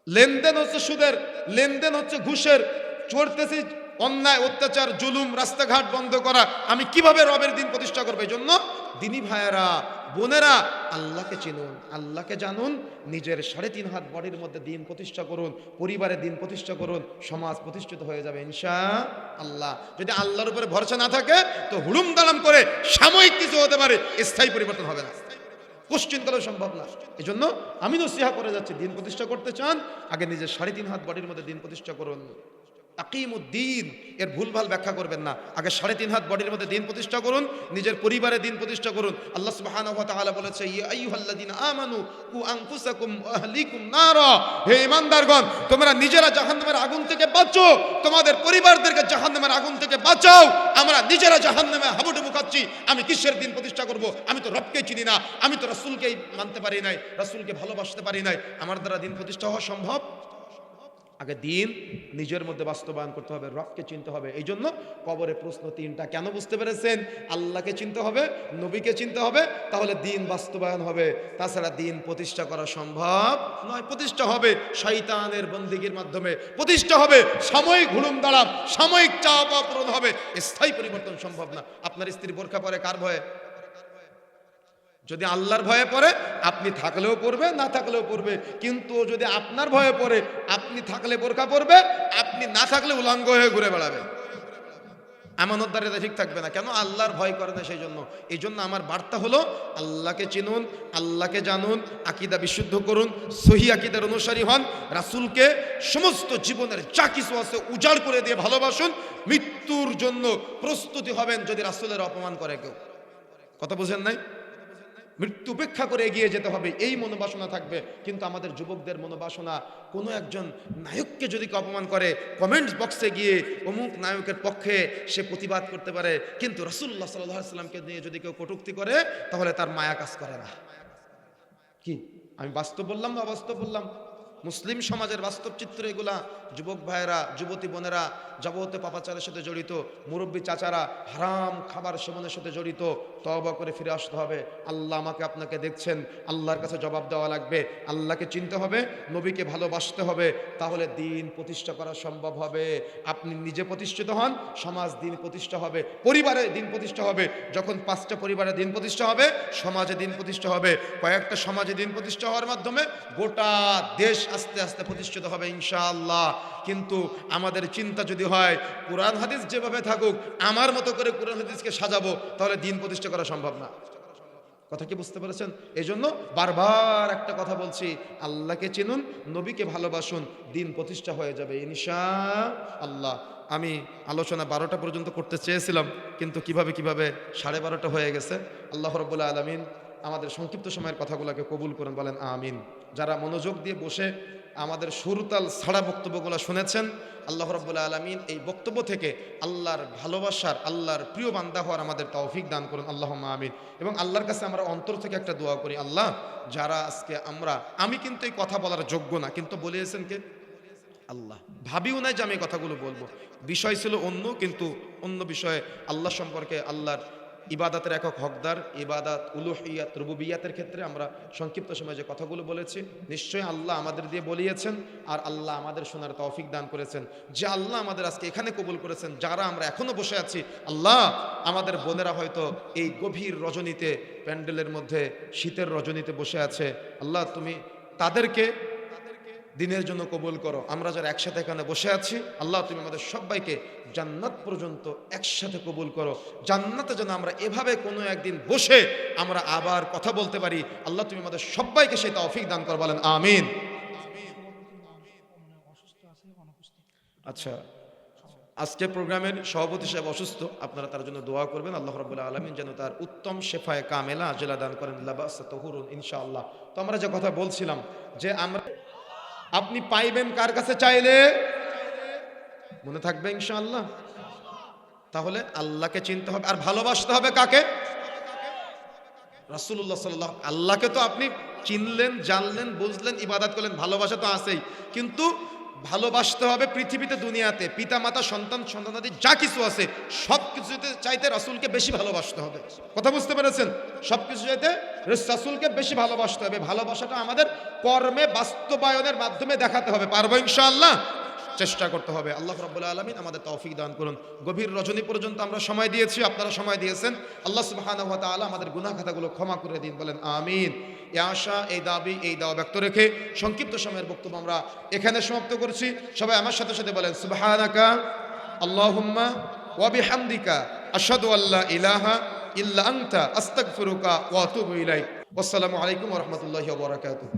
লেনদেন হচ্ছে সুদের, লেনদেন হচ্ছে ঘুষের, চড়তেছি অন্যায় অত্যাচার জুলুম, রাস্তাঘাট বন্ধ করা, আমি কিভাবে রবের দিন প্রতিষ্ঠা করবো? এই জন্য দিনী ভাইয়েরা বোনেরা, আল্লাহকে চিনুন, আল্লাহকে জানুন, নিজের 3.5 হাত বডির মধ্যে দিন প্রতিষ্ঠা করুন, পরিবারে দিন প্রতিষ্ঠা করুন, সমাজ প্রতিষ্ঠিত হয়ে যাবে ইনশাআল্লাহ। যদি আল্লাহর উপরে ভরসা না থাকে তো হুড়ুম দালাম করে সাময়িক কিছু হতে পারে, স্থায়ী পরিবর্তন হবে না, কোশ্চিন করা সম্ভব না। এই জন্য আমি নসিহা করে যাচ্ছি, দিন প্রতিষ্ঠা করতে চান, আগে নিজের 3.5 হাত বডির মধ্যে দিন প্রতিষ্ঠা করুন। আকিমুদ্দিন এর ভুলভাল ব্যাখ্যা করবেন না, আগে 3.5 হাত বডির মধ্যে দিন প্রতিষ্ঠা করুন, নিজের পরিবারে দিন প্রতিষ্ঠা করুন। আল্লাহ সুবহানাহু ওয়া তাআলা বলেছে, ইয়া আইয়ুহাল্লাযিনা আমানু কু আনফুসাকুম ওয়া আহলিকুম নারা, হে ঈমানদারগণ, তোমরা নিজেরা জাহান্নামের আগুন থেকে বাঁচো, তোমাদের পরিবারদেরকে জাহান্নামের আগুন থেকে বাঁচাও। আমরা নিজেরা জাহান্নামে হাবুডুবু খাচ্ছি, আমি কিসের দিন প্রতিষ্ঠা করব? আমি তো রবকে চিনি না, আমি তো রাসূলকেই মানতে পারি নাই, রাসূলকে ভালোবাসতে পারি নাই, আমার দ্বারা দিন প্রতিষ্ঠা হওয়া সম্ভব? আগে দিন নিজের মধ্যে বাস্তবায়ন করতে হবে, রবকে চিনতে হবে। এই জন্য কবরে প্রশ্ন 3টা, কেন? বুঝতে পেরেছেন? আল্লাহকে চিনতে হবে, নবীকে চিনতে হবে, তাহলে দিন বাস্তবায়ন হবে, তাছাড়া দিন প্রতিষ্ঠা করা সম্ভব নয়। প্রতিষ্ঠা হবে শয়তানের বন্দিগির মাধ্যমে, প্রতিষ্ঠা হবে সাময়িক হুড়ুম দাঁড়াম, সাময়িক চাওয়া পাওয়া পূরণ হবে, স্থায়ী পরিবর্তন সম্ভব না। আপনার স্ত্রী বোরকা পরে কার ভয়ে? যদি আল্লাহর ভয়ে পড়ে, আপনি থাকলেও পড়বে, না থাকলেও পড়বে। কিন্তু যদি আপনার ভয়ে পড়ে, আপনি থাকলে বোরকা পড়বে, আপনি না থাকলে উলঙ্গ হয়ে ঘুরে বেড়াবে, আমানতদারিতা ঠিক থাকবে না। কেন? আল্লাহর ভয় করে না, সেই জন্য। এই জন্য আমার বার্তা হলো, আল্লাহকে চিনুন, আল্লাহকে জানুন, আকীদা বিশুদ্ধ করুন, সহি আকীদার অনুসারী হন, রাসূলকে সমস্ত জীবনের যা কিছু আছে উজাড় করে দিয়ে ভালোবাসুন। মৃত্যুর জন্য প্রস্তুতি হবেন যদি রাসূলের অপমান করে কেউ। কথা বুঝেন নাই? মৃত্যু উপেক্ষা করে এগিয়ে যেতে হবে, এই মনোবাসনা থাকবে। কিন্তু আমাদের যুবকদের মনোবাসনা, কোনো একজন নায়ককে যদি অপমান করে, কমেন্টস বক্সে গিয়ে অমুক নায়কের পক্ষে সে প্রতিবাদ করতে পারে, কিন্তু রাসূলুল্লাহ সাল্লাল্লাহু আলাইহি ওয়াসাল্লামকে নিয়ে যদি কেউ কটূক্তি করে, তাহলে তার মায়া কাজ করে না। কি আমি বাস্তব বললাম না অবাস্তব বললাম? মুসলিম সমাজের বাস্তব চিত্র এগুলা। যুবক ভাইয়েরা, যুবতী বোনেরা যাবতীয় পাপাচারের সাথে জড়িত, মুরব্বী চাচারা হারাম খাবার সেবনের সাথে জড়িত, তওবা করে ফিরে আসতে হবে। আল্লাহ আমাকে আপনাকে দেখছেন, আল্লাহর কাছে জবাব দেওয়া লাগবে, আল্লাহকে চিনতে হবে, নবীকে ভালোবাসতে হবে, তাহলে দিন প্রতিষ্ঠা করা সম্ভব হবে। আপনি নিজে প্রতিষ্ঠিত হন, সমাজ দিন প্রতিষ্ঠা হবে, পরিবারে দিন প্রতিষ্ঠা হবে। যখন 5টা পরিবারে দিন প্রতিষ্ঠা হবে, সমাজে দিন প্রতিষ্ঠা হবে, কয়েকটা সমাজে দিন প্রতিষ্ঠা হওয়ার মাধ্যমে গোটা দেশ আস্তে আস্তে প্রতিষ্ঠিত হবে ইনশাআল্লাহ। কিন্তু আমাদের চিন্তা যদি হয় কোরআন হাদিস যেভাবে থাকুক, আমার মতো করে কোরআন হাদিসকে সাজাবো, তাহলে দিন প্রতিষ্ঠা করা সম্ভব না। কথা কি বুঝতে পেরেছেন? এই জন্য বারবার একটা কথা বলছি, আল্লাহকে চিনুন, নবীকে ভালোবাসুন, দিন প্রতিষ্ঠা হয়ে যাবে ইনশাআল্লাহ। আমি আলোচনা 12টা পর্যন্ত করতে চেয়েছিলাম, কিন্তু কিভাবে 12:30 হয়ে গেছে। আল্লাহ রাব্বুল আলামিন আমাদের সংক্ষিপ্ত সময়ের কথাগুলোকে কবুল করেন, বলেন আমিন। যারা মনোযোগ দিয়ে বসে আমাদের সুরতাল ছাড়া বক্তব্যগুলো শুনেছেন, আল্লাহ রাব্বুল আলামিন এই বক্তব্য থেকে আল্লাহর ভালোবাসার, আল্লাহর প্রিয় বান্দা হওয়ার আমাদের তৌফিক দান করুন, আল্লাহুম্মা আমিন। এবং আল্লাহর কাছে আমরা অন্তর থেকে একটা দোয়া করি, আল্লাহ যারা আজকে আমি কিন্তু এই কথা বলার যোগ্য না, কিন্তু বলিয়েছেন কে? আল্লাহ। ভাবিও নাই যে আমি এই কথাগুলো বলবো, বিষয় ছিল অন্য, কিন্তু অন্য বিষয়ে আল্লাহ সম্পর্কে, আল্লাহর ইবাদাতের একক হকদার, ইবাদাত, উলুহিয়াত, রুবুবিয়াতের ক্ষেত্রে আমরা সংক্ষিপ্ত সময়ে যে কথাগুলো বলেছি, নিশ্চয়ই আল্লাহ আমাদের দিয়ে বলিয়েছেন, আর আল্লাহ আমাদের শোনার তৌফিক দান করেছেন। যে আল্লাহ আমাদের আজকে এখানে কবুল করেছেন, যারা আমরা এখনো বসে আছি, আল্লাহ আমাদের বোনেরা হয়তো এই গভীর রজনীতে, প্যান্ডেলের মধ্যে শীতের রজনীতে বসে আছে, আল্লাহ তুমি তাদেরকে দিনের জন্য কবুল করো। আমরা যারা একসাথে এখানে বসে আছি, আল্লাহ তুমি আমাদের সবাইকে জান্নাত পর্যন্ত একসাথে কবুল করো। জান্নাতে যেন আমরা এভাবে কোনো একদিন বসে আমরা আবার কথা বলতে পারি। আল্লাহ তুমি আমাদের সবাইকে সেই তৌফিক দান করো, বলেন আমিন। আচ্ছা, আজকে প্রোগ্রামের সভাপতি সাহেব অসুস্থ, আপনারা তার জন্য দোয়া করবেন। আল্লাহ রাব্বুল আলামিন যেন তার উত্তম শেফায়ে কামেলা আজলা দান করেন, লাবাসা তাহুরুন ইনশাআল্লাহ। তো আমরা যে কথা বলছিলাম যে আমরা আপনি পাইবেন কার কাছে চাইলে, মনে থাকবে ইনশাআল্লাহ। তাহলে আল্লাহকে চিনতে হবে আর ভালোবাসতে হবে কাকে? রাসূলুল্লাহ সাল্লাল্লাহু আলাইহি। আল্লাহকে তো আপনি চিনলেন, জানলেন, বুঝলেন, ইবাদত করলেন, ভালোবাসা তো আছেই, কিন্তু ভালোবাসতে হবে পৃথিবীতে, দুনিয়াতে পিতা মাতা সন্তান সন্তানাদি যা কিছু আছে সব কিছুতে চাইতে রাসূলকে বেশি ভালোবাসতে হবে। কথা বুঝতে পেরেছেন? সব কিছু চাইতে রাসূলকে বেশি ভালোবাসতে হবে। ভালোবাসাটা আমাদের কর্মে বাস্তবায়নের মাধ্যমে দেখাতে হবে। পারবো ইনশাআল্লাহ? চেষ্টা করতে হবে। আল্লাহ রাব্বুল আলামিন আমাদের তৌফিক দান করুন। গভীর রজনী পর্যন্ত আমরা সময় দিয়েছি, আপনারা সময় দিয়েছেন। আল্লাহ সুবহানাহু ওয়া তাআলা আমাদের গুনাহ খাতাগুলো ক্ষমা করে দিন, বলেন আমিন। এই আশা, এই দাবি, এই দাওয়া ব্যক্ত রেখে সংক্ষিপ্ত সময়ের বক্তব্য আমরা এখানে সমাপ্ত করছি। সবাই আমার সাথে সাথে বলেন সুবহানাকা আল্লাহুম্মা ওয়া বিহামদিকা আশহাদু আল্লা ইলাহা ইল্লা আনতা আস্তাগফিরুকা ওয়া আতুবু ইলাইক। আসসালামু আলাইকুম ওয়া রাহমাতুল্লাহি ওয়া বারাকাতুহু।